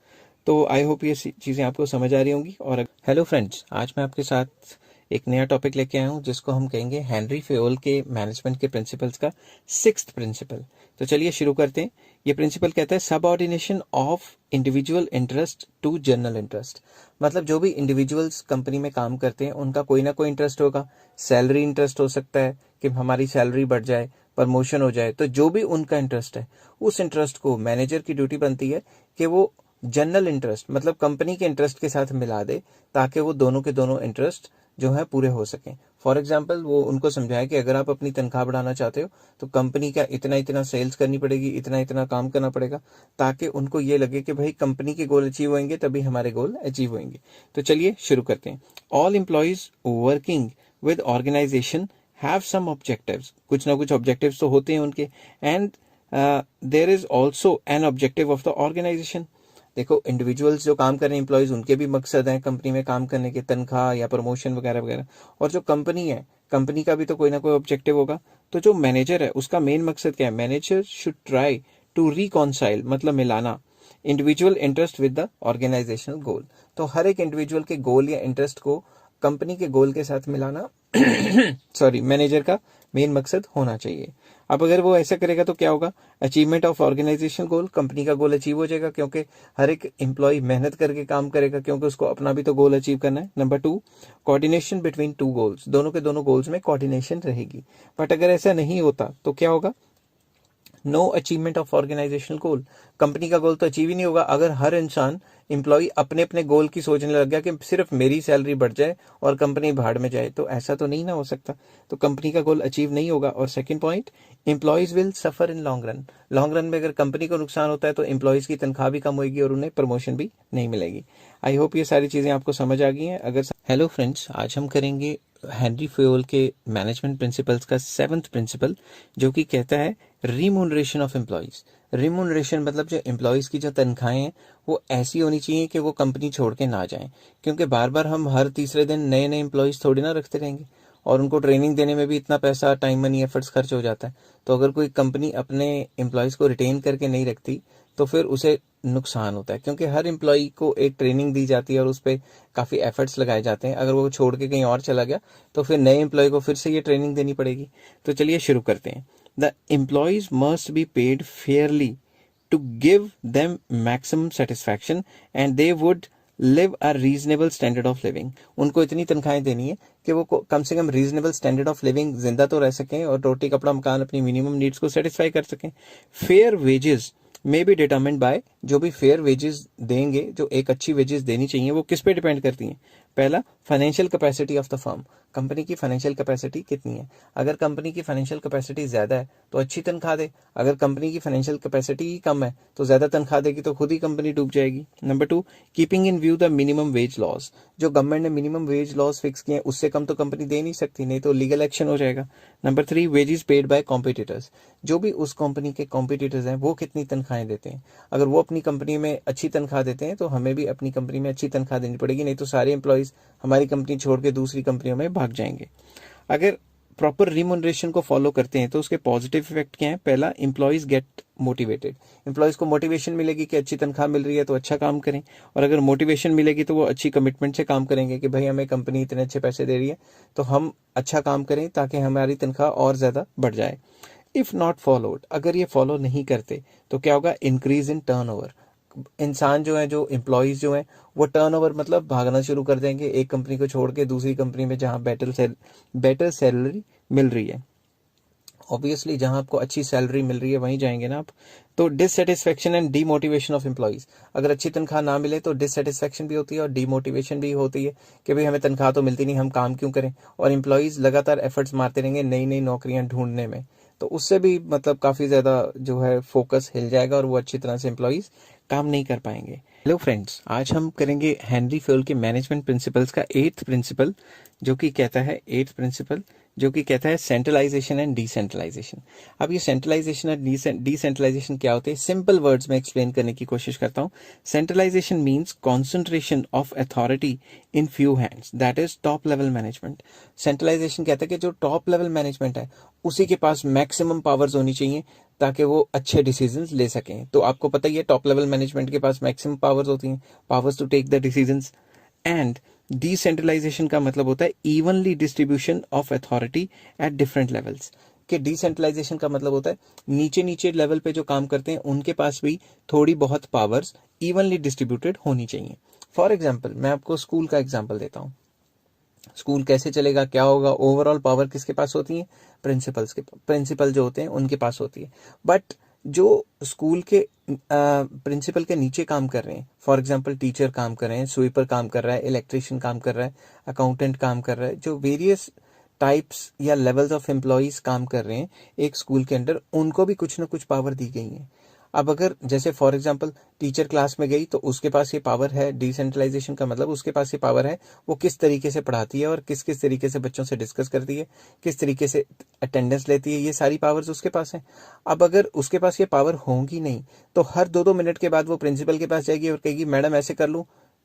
तो आई होप ये चीजें आपको समझ आ रही होंगी. और हेलो फ्रेंड्स, आज मैं आपके साथ एक नया टॉपिक लेके आया हूँ जिसको हम कहेंगे हेनरी फेयोल के मैनेजमेंट के प्रिंसिपल्स का 6th प्रिंसिपल. तो चलिए शुरू करते हैं. ये प्रिंसिपल कहता है subordination of individual interest to general interest. मतलब जो भी इंडिविजुअल्स कंपनी में काम करते हैं उनका कोई ना कोई इंटरेस्ट होगा. सैलरी इंटरेस्ट हो सकता है कि हमारी सैलरी बढ़ जाए, प्रमोशन हो जाए. तो जो भी उनका इंटरेस्ट है उस इंटरेस्ट को मैनेजर की ड्यूटी बनती है कि वो जनरल इंटरेस्ट मतलब कंपनी के इंटरेस्ट के साथ मिला दे ताकि वो दोनों के दोनों इंटरेस्ट जो है पूरे हो सकें. फॉर एग्जाम्पल वो उनको समझाया कि अगर आप अपनी तनख्वाह बढ़ाना चाहते हो तो कंपनी का इतना इतना सेल्स करनी पड़ेगी, इतना इतना काम करना पड़ेगा, ताकि उनको ये लगे कि भाई कंपनी के गोल अचीव होंगे तभी हमारे गोल अचीव होंगे. तो चलिए शुरू करते हैं. All employees working with organisation have some objectives. कुछ ना कुछ ऑब्जेक्टिव्स तो होते हैं उनके. And there is also an objective of the organisation. देखो इंडिविजुअल्स जो काम कर रहे हैं एम्प्लॉयज उनके भी मकसद हैं कंपनी में काम करने के, तनख्वाह या प्रमोशन वगैरह वगैरह. और जो कंपनी है कंपनी का भी तो कोई ना कोई ऑब्जेक्टिव होगा. तो जो मैनेजर है उसका मेन मकसद क्या है, manager should try to reconcile मतलब मिलाना individual interest with the organisational goal. तो हर एक इंडिविजुअल के गोल या इंटरेस्ट को कंपनी के गोल के साथ मिलाना सॉरी मैनेजर का मेन मकसद होना चाहिए. अब अगर वो ऐसा करेगा तो क्या होगा, achievement of organisational goal, company का गोल अचीव हो जाएगा क्योंकि हर एक एम्प्लॉय मेहनत करके काम करेगा क्योंकि उसको अपना भी तो गोल अचीव करना है. Number 2, coordination between two goals. दोनों के दोनों गोल्स में कोऑर्डिनेशन रहेगी. बट अगर ऐसा नहीं होता तो क्या होगा, no achievement of organisational goal. Company का गोल तो अचीव ही नहीं होगा अगर हर इंसान एम्प्लॉय अपने अपने गोल की सोचने लग गया कि सिर्फ मेरी सैलरी बढ़ जाए और कंपनी भाड़ में जाए. तो ऐसा तो नहीं ना हो सकता. तो कंपनी का गोल अचीव नहीं होगा. और second point, employees will suffer in long run. Long run में अगर कंपनी को नुकसान होता है तो एम्प्लॉयज की तनख्वाह भी कम होगी और उन्हें प्रमोशन भी नहीं मिलेगी. आई होप ये सारी चीजें आपको समझ आ गई हैं. अगर हेलो फ्रेंड्स, आज हम करेंगे हेनरी फेयोल के मैनेजमेंट प्रिंसिपल्स का 7th प्रिंसिपल जो कि कहता है रिम्यूनरेशन ऑफ एम्प्लॉयज. रिम्यूनरेशन मतलब जो एम्प्लॉयज की जो तनख्वाहें हैं वो ऐसी होनी चाहिए कि वो कंपनी छोड़ के ना जाएं. क्योंकि बार बार हम हर तीसरे दिन नए नए एम्प्लॉयज थोड़ी ना रखते रहेंगे और उनको ट्रेनिंग देने में भी इतना पैसा, टाइम, मनी, एफर्ट्स खर्च हो जाता है. तो अगर कोई कंपनी अपने एम्प्लॉयज को रिटेन करके नहीं रखती तो फिर उसे नुकसान होता है क्योंकि हर एम्प्लॉय को एक ट्रेनिंग दी जाती है और उस पर काफ़ी एफर्ट्स लगाए जाते हैं. अगर वो छोड़ के कहीं और चला गया तो फिर नए एम्प्लॉय को फिर से ये ट्रेनिंग देनी पड़ेगी. तो चलिए शुरू करते हैं. The employees must be paid fairly to give them maximum satisfaction and they would live a reasonable standard of living. उनको इतनी तनख्वाहें देनी है कि वो कम से कम रीजनेबल स्टैंडर्ड ऑफ लिविंग जिंदा तो रह सकें और रोटी कपड़ा मकान अपनी मिनिमम नीड्स को सेटिस्फाई कर सकें. Fair wages may be determined by, जो भी फेयर वेजेस देंगे, जो एक अच्छी वेजेस देनी चाहिए वो किस पे डिपेंड करती हैं. पहला, financial capacity of the firm. Company की फाइनेंशियल कैपेसिटी कितनी है. अगर कंपनी की फाइनेंशियल कैपेसिटी ज्यादा है तो अच्छी तनख्वाह दे. अगर कंपनी की फाइनेंशियल कैपेसिटी ही कम है तो ज्यादा तनख्वाह देगी तो खुद ही कंपनी डूब जाएगी. Number 2, keeping in view the minimum wage laws. जो गवर्नमेंट ने मिनिमम वेज लॉज फिक्स किए हैं उससे कम तो कंपनी दे नहीं सकती, नहीं तो लीगल एक्शन हो जाएगा. Number 3, wages paid by competitors. जो भी उस कंपनी के कॉम्पिटिटर्स हैं वो कितनी तनख्वाहें देते हैं. अगर वो अपनी कंपनी में अच्छी तनख्वाह देते हैं तो हमें भी अपनी कंपनी में अच्छी तनख्वाह देनी पड़ेगी, नहीं तो सारे एम्प्लॉयज हमारी कंपनी छोड़ के दूसरी कंपनियों में भाग जाएंगे. अगर प्रॉपर रिम्यूनरेशन को फॉलो करते हैं तो उसके पॉजिटिव इफेक्ट क्या है? पहला, एम्प्लॉयज गेट मोटिवेटेड। एम्प्लॉयज को मोटिवेशन मिलेगी कि अच्छी तनख्वाह मिल रही है तो अच्छा काम करें, और अगर मोटिवेशन मिलेगी तो वो अच्छी कमिटमेंट से काम करेंगे कि भाई हमें कंपनी इतने अच्छे पैसे दे रही है तो हम अच्छा काम करें ताकि हमारी तनख्वाह और ज़्यादा बढ़ जाए। इफ़ नॉट फॉलोड, अगर ये फॉलो नहीं करते तो क्या होगा? Increase in turnover. इंसान जो है, जो एम्प्लॉयज जो हैं, वो टर्नओवर मतलब भागना शुरू कर देंगे एक कंपनी को छोड़ के दूसरी कंपनी में जहां बेटर सैलरी मिल रही है। ऑब्वियसली जहां आपको अच्छी सैलरी मिल रही है वहीं जाएंगे ना आप। तो dissatisfaction and demotivation of employees, अगर अच्छी तनख्वाह ना मिले तो डिससेटिस्फेक्शन भी होती है और डीमोटिवेशन भी होती है कि भाई हमें तनख्वाह तो मिलती नहीं, हम काम क्यों करें। और एम्प्लॉयज लगातार एफर्ट्स मारते रहेंगे नई नई नौकरियां ढूंढने में, तो उससे भी मतलब काफ़ी ज़्यादा जो है फोकस हिल जाएगा और वो अच्छी तरह से एम्प्लॉयज काम नहीं कर पाएंगे। हेलो फ्रेंड्स, आज हम करेंगे हेनरी फ्योल के मैनेजमेंट प्रिंसिपल्स का एट्थ प्रिंसिपल, जो कि कहता है सेंट्रलाइजेशन एंड डिसेंट्रलाइजेशन। अब ये सेंट्रलाइजेशन और डिसेंट्रलाइजेशन क्या होते हैं, सिंपल वर्ड्स में एक्सप्लेन करने की कोशिश करता हूँ। Centralisation means concentration of authority in few hands, that is top level management. Centralisation कहता है कि जो टॉप लेवल मैनेजमेंट है उसी के पास मैक्सिमम पावर्स होनी चाहिए ताकि वो अच्छे डिसीजंस ले सकें। तो आपको पता ही है टॉप लेवल मैनेजमेंट के पास मैक्सिमम पावर्स होती हैं, powers to take the decisions. And decentralisation का मतलब होता है evenly distribution of authority at different levels. कि डिसेंट्रलाइजेशन का मतलब होता है नीचे नीचे लेवल पे जो काम करते हैं उनके पास भी थोड़ी बहुत पावर्स इवनली डिस्ट्रीब्यूटेड होनी चाहिए। फॉर एग्जाम्पल, मैं आपको स्कूल का एग्जाम्पल देता हूँ। स्कूल कैसे चलेगा, क्या होगा? ओवरऑल पावर किसके पास होती है? प्रिंसिपल जो होते हैं उनके पास होती है। बट जो स्कूल के प्रिंसिपल के नीचे काम कर रहे हैं, फॉर एग्जांपल टीचर काम कर रहे हैं, स्वीपर काम कर रहा है, इलेक्ट्रिशियन काम कर रहा है, अकाउंटेंट काम कर रहा है, जो वेरियस टाइप्स या लेवल्स ऑफ एम्प्लॉयज काम कर रहे हैं एक स्कूल के अंदर, उनको भी कुछ ना कुछ पावर दी गई है। अब अगर जैसे फॉर एग्जांपल टीचर क्लास में गई तो उसके पास ये पावर है, डिसेंट्रलाइजेशन का मतलब उसके पास ये पावर है, वो किस तरीके से पढ़ाती है और किस किस तरीके से बच्चों से डिस्कस करती है, किस तरीके से अटेंडेंस लेती है, ये सारी पावर्स उसके पास है। अब अगर उसके पास ये पावर होंगी नहीं तो हर 2-2 मिनट के बाद वो प्रिंसिपल के पास जाएगी और कहेगी मैडम ऐसे कर लूँ,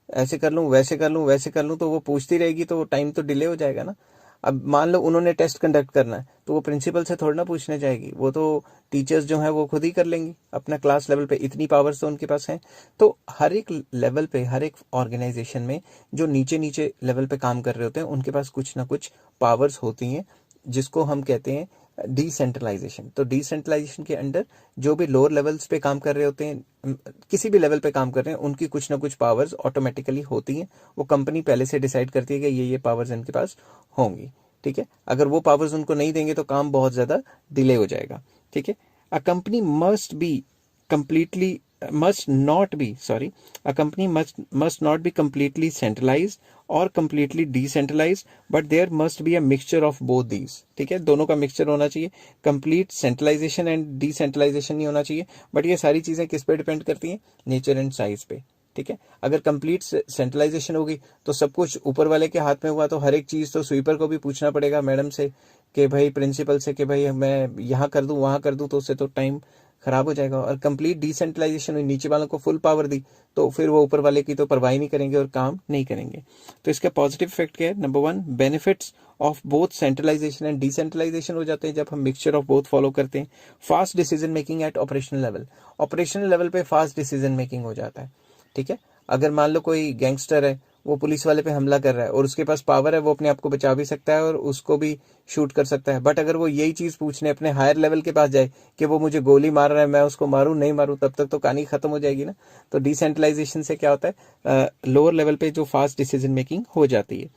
ऐसे कर लूँ, वैसे कर लूँ, वैसे कर लूँ, तो वो पूछती रहेगी तो टाइम तो डिले हो जाएगा ना। अब मान लो उन्होंने टेस्ट कंडक्ट करना है तो वो प्रिंसिपल से थोड़ा ना पूछने जाएगी, वो तो टीचर्स जो हैं वो खुद ही कर लेंगी अपना क्लास लेवल पे, इतनी पावर्स तो उनके पास हैं। तो हर एक लेवल पे, हर एक ऑर्गेनाइजेशन में जो नीचे नीचे लेवल पे काम कर रहे होते हैं उनके पास कुछ ना कुछ पावर्स होती हैं, जिसको हम कहते हैं डिसेंट्रलाइजेशन। तो डिसेंट्रलाइजेशन के अंडर जो भी लोअर लेवल्स पे काम कर रहे होते हैं, किसी भी लेवल पे काम कर रहे हैं, उनकी कुछ ना कुछ पावर्स ऑटोमेटिकली होती हैं। वो कंपनी पहले से डिसाइड करती है कि ये पावर्स इनके पास होंगी। ठीक है, अगर वो पावर्स उनको नहीं देंगे तो काम बहुत ज्यादा डिले हो जाएगा। ठीक है, a company must be completely must not be sorry a company must not be completely centralized or completely decentralized, but there must be a mixture of both these। ठीक है, दोनों का मिक्सचर होना चाहिए, कंप्लीट सेंट्रलाइजेशन एंड डिसेंट्रलाइजेशन नहीं होना चाहिए। But ये सारी चीजें किस पे डिपेंड करती हैं? नेचर एंड साइज पे। ठीक है, अगर कंप्लीट सेंट्रलाइजेशन होगी तो सब कुछ ऊपर वाले के हाथ में हुआ तो हर एक चीज तो स्वीपर को भी पूछना पड़ेगा मैडम से कि भाई, प्रिंसिपल से कि भाई मैं यहाँ कर दूं वहां कर दूं, तो उससे तो टाइम खराब हो जाएगा। और कंप्लीट डिसेंट्रलाइजेशन हुई, नीचे वालों को फुल पावर दी, तो फिर वो ऊपर वाले की तो परवाही नहीं करेंगे और काम नहीं करेंगे। तो इसका पॉजिटिव इफेक्ट क्या है? Number 1, benefits of both centralisation and decentralisation हो जाते हैं जब हम मिक्सचर ऑफ बोथ फॉलो करते हैं। Fast decision making eight operational level, operational level पे फास्ट डिसीजन मेकिंग हो जाता है। ठीक है, अगर मान लो कोई गैंगस्टर है, वो पुलिस वाले पे हमला कर रहा है और उसके पास पावर है, वो अपने आप को बचा भी सकता है और उसको भी शूट कर सकता है। बट अगर वो यही चीज पूछने अपने हायर लेवल के पास जाए कि वो मुझे गोली मार रहा है, मैं उसको मारूं नहीं मारूं, तब तक तो कहानी खत्म हो जाएगी ना। तो डिसेंट्रलाइजेशन से क्या होता है? लोअर लेवल पे जो फास्ट डिसीजन मेकिंग हो जाती है।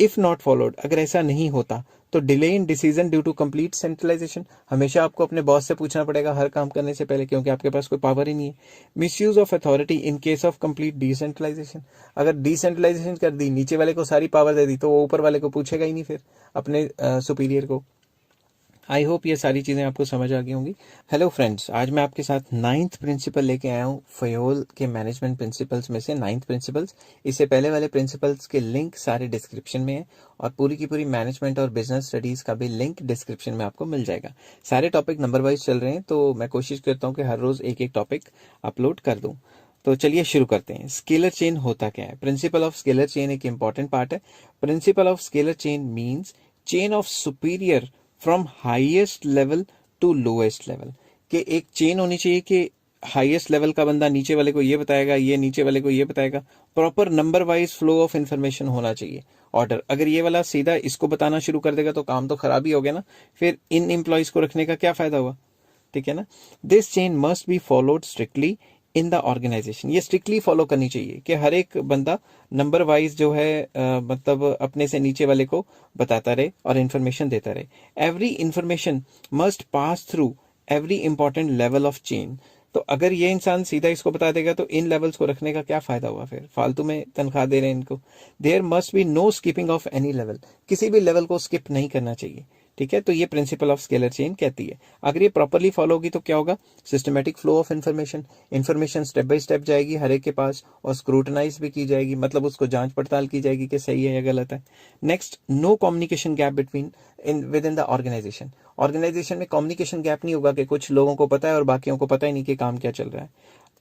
इफ नॉट फॉलोड, अगर ऐसा नहीं होता तो delay in decision due to complete centralisation, हमेशा आपको अपने बॉस से पूछना पड़ेगा हर काम करने से पहले, क्योंकि आपके पास कोई पावर ही नहीं है। Misuse of authority in case of complete decentralisation, अगर डिसेंट्रलाइजेशन कर दी, नीचे वाले को सारी पावर दे दी, तो वो ऊपर वाले को पूछेगा ही नहीं फिर, अपने सुपीरियर को। आई होप ये सारी चीज़ें आपको समझ आ गई होंगी। हेलो फ्रेंड्स, आज मैं आपके साथ 9th प्रिंसिपल लेके आया हूँ फयोल के मैनेजमेंट प्रिंसिपल्स में से 9th प्रिंसिपल्स। इससे पहले वाले प्रिंसिपल्स के लिंक सारे डिस्क्रिप्शन में है और पूरी की पूरी मैनेजमेंट और बिजनेस स्टडीज का भी लिंक डिस्क्रिप्शन में आपको मिल जाएगा। सारे टॉपिक नंबर वाइज चल रहे हैं, तो मैं कोशिश करता हूँ कि हर रोज एक एक टॉपिक अपलोड कर दूँ। तो चलिए शुरू करते हैं। स्केलर चेन होता क्या है? प्रिंसिपल ऑफ स्केलर चेन एक इंपॉर्टेंट पार्ट है। Principle of scalar chain means chain of superior from highest level to lowest level, कि एक चेन होनी चाहिए कि हाईएस्ट लेवल का बंदा नीचे वाले को ये बताएगा, ये नीचे वाले को ये बताएगा, proper number wise flow of information होना चाहिए ऑर्डर। अगर ये वाला सीधा इसको बताना शुरू कर देगा तो काम तो खराब ही हो गया ना, फिर इन एम्प्लॉयज को रखने का क्या फायदा हुआ, ठीक है ना। This chain must be followed strictly in the organisation, ये स्ट्रिक्टली फॉलो करनी चाहिए कि हर एक बंदा नंबर वाइज जो है मतलब अपने से नीचे वाले को बताता रहे और इंफॉर्मेशन देता रहे। Every information must pass through every important level of chain. तो अगर ये इंसान सीधा इसको बता देगा तो इन लेवल्स को रखने का क्या फायदा हुआ, फिर फालतू में तनख्वाह दे रहे हैं इनको। There must be no skipping of any level, किसी भी लेवल को स्किप नहीं करना चाहिए, ठीक है। तो ये प्रिंसिपल ऑफ स्केलर चेन कहती है। अगर ये प्रॉपरली फॉलो होगी तो क्या होगा, systematic flow of information step by step जाएगी हर एक के पास और स्क्रूटनाइज भी की जाएगी, मतलब उसको जांच पड़ताल की जाएगी कि सही है या गलत है। Next, no communication gap between within the organisation. Organisation में कम्युनिकेशन गैप नहीं होगा कि कुछ लोगों को पता है और बाकियों को पता ही नहीं कि काम क्या चल रहा है।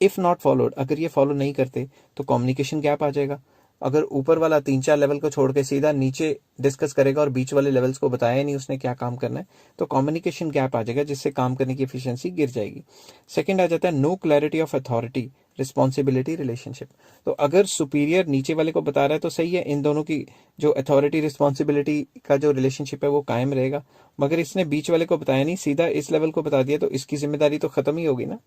इफ नॉट फॉलोड, अगर ये फॉलो नहीं करते तो कम्युनिकेशन गैप आ जाएगा। अगर ऊपर वाला 3-4 लेवल को छोड़ के सीधा नीचे डिस्कस करेगा और बीच वाले लेवल्स को बताया ही नहीं उसने क्या काम करना है, तो कम्युनिकेशन गैप आ जाएगा जिससे काम करने की एफिशिएंसी गिर जाएगी। सेकंड आ जाता है no clarity of authority responsibility relationship. तो अगर सुपीरियर नीचे वाले को बता रहा है तो सही है, इन दोनों की जो अथॉरिटी रिस्पॉन्सिबिलिटी का जो रिलेशनशिप है वो कायम रहेगा। मगर इसने बीच वाले को बताया नहीं, सीधा इस लेवल को बता दिया तो इसकी जिम्मेदारी तो खत्म ही होगी ना।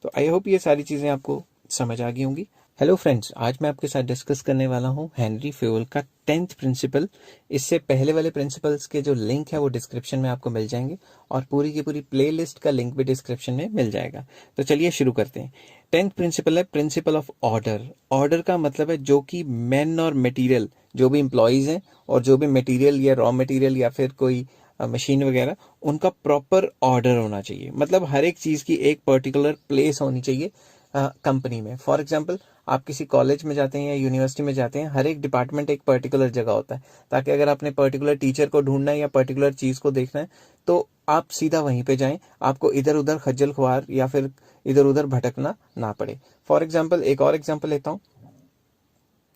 तो आई होप ये सारी चीजें आपको समझ आ गई होंगी। हेलो फ्रेंड्स, आज मैं आपके साथ डिस्कस करने वाला हूँ हेनरी फ्यूल का 10th प्रिंसिपल। इससे पहले वाले प्रिंसिपल्स के जो लिंक है वो डिस्क्रिप्शन में आपको मिल जाएंगे और पूरी की पूरी प्लेलिस्ट का लिंक भी डिस्क्रिप्शन में मिल जाएगा। तो चलिए शुरू करते हैं। 10th प्रिंसिपल है प्रिंसिपल ऑफ ऑर्डर। ऑर्डर का मतलब है जो कि मैन और मटेरियल, जो भी एम्प्लॉयज हैं और जो भी मटेरियल या रॉ मटेरियल या फिर कोई मशीन वगैरह, उनका प्रॉपर ऑर्डर होना चाहिए। मतलब हर एक चीज की एक पर्टिकुलर प्लेस होनी चाहिए कंपनी में। फॉर एग्जाम्पल, आप किसी कॉलेज में जाते हैं या यूनिवर्सिटी में जाते हैं, हर एक डिपार्टमेंट एक पर्टिकुलर जगह होता है, ताकि अगर आपने पर्टिकुलर टीचर को ढूंढना है या पर्टिकुलर चीज को देखना है तो आप सीधा वहीं पे जाएं, आपको इधर उधर खज्जल खुआर या फिर इधर उधर भटकना ना पड़े। फॉर एग्जाम्पल, एक और एग्जाम्पल लेता हूँ।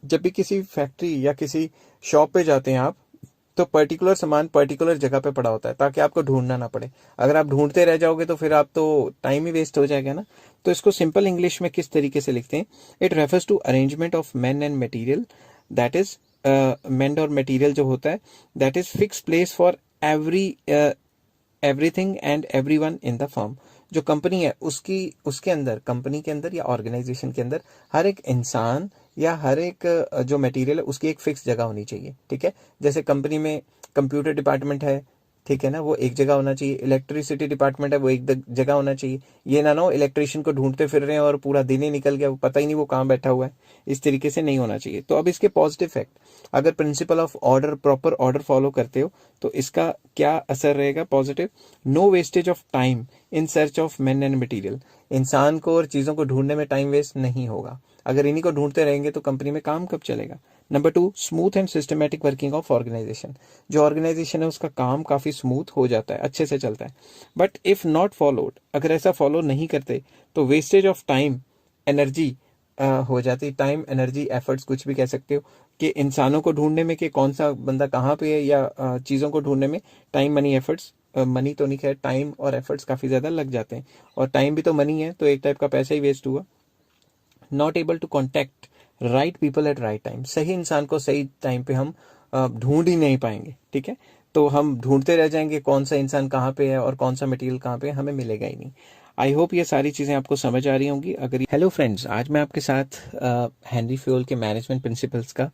जब भी किसी फैक्ट्री या किसी शॉप पे जाते हैं आप, तो पर्टिकुलर सामान पर्टिकुलर जगह पे पड़ा होता है ताकि आपको ढूंढना ना पड़े। अगर आप ढूंढते रह जाओगे तो फिर आप तो टाइम ही वेस्ट हो जाएगा ना। तो इसको सिंपल इंग्लिश में किस तरीके से लिखते हैं, it refers to arrangement of man and material, that is man और मटेरियल जो होता है, that is fix place for everything and everyone in the firm. जो कंपनी है उसके अंदर, कंपनी के अंदर या ऑर्गेनाइजेशन के अंदर हर एक इंसान या हर एक जो मटेरियल है उसकी एक फिक्स जगह होनी चाहिए, ठीक है। जैसे कंपनी में कंप्यूटर डिपार्टमेंट है, ठीक है ना, वो एक जगह होना चाहिए। इलेक्ट्रिसिटी डिपार्टमेंट है, वो एक जगह होना चाहिए। ये ना हो इलेक्ट्रिशियन को ढूंढते फिर रहे हैं और पूरा दिन ही निकल गया, पता ही नहीं वो कहाँ बैठा हुआ है। इस तरीके से नहीं होना चाहिए। तो अब इसके पॉजिटिव इफेक्ट, अगर principle of order, proper order follow करते हो तो इसका क्या असर रहेगा positive, no wastage of time in search of man and material. इंसान को और चीजों को ढूंढने में टाइम वेस्ट नहीं होगा। अगर इन्हीं को ढूंढते रहेंगे तो कंपनी में काम कब चलेगा। Number 2, smooth and systematic working of organisation. जो ऑर्गेनाइजेशन है उसका काम काफी स्मूथ हो जाता है, अच्छे से चलता है। बट इफ नॉट फॉलोड, अगर ऐसा फॉलो नहीं करते तो वेस्टेज ऑफ टाइम, एनर्जी हो जाती। टाइम, एनर्जी, एफर्ट्स, कुछ भी कह सकते हो, कि इंसानों को ढूंढने में कि कौन सा बंदा कहाँ पे है या चीजों को ढूंढने में टाइम, मनी, एफर्ट्स, मनी तो नहीं खैर, टाइम और एफर्ट्स काफी ज्यादा लग जाते हैं। और टाइम भी तो मनी है, तो एक टाइप का पैसा ही वेस्ट हुआ। Not able to contact right people at right time. सही इंसान को सही टाइम पे हम ढूंढ ही नहीं पाएंगे, ठीक है। तो हम ढूंढते रह जाएंगे कौन सा इंसान कहाँ पे है और कौन सा मटेरियल कहाँ पे है, हमें मिलेगा ही नहीं। आई होप ये सारी चीजें आपको समझ आ रही होंगी। अगर हेलो फ्रेंड्स, आज मैं आपके साथ हेनरी फ्यूल के मैनेजमेंट प्रिंसिपल्स का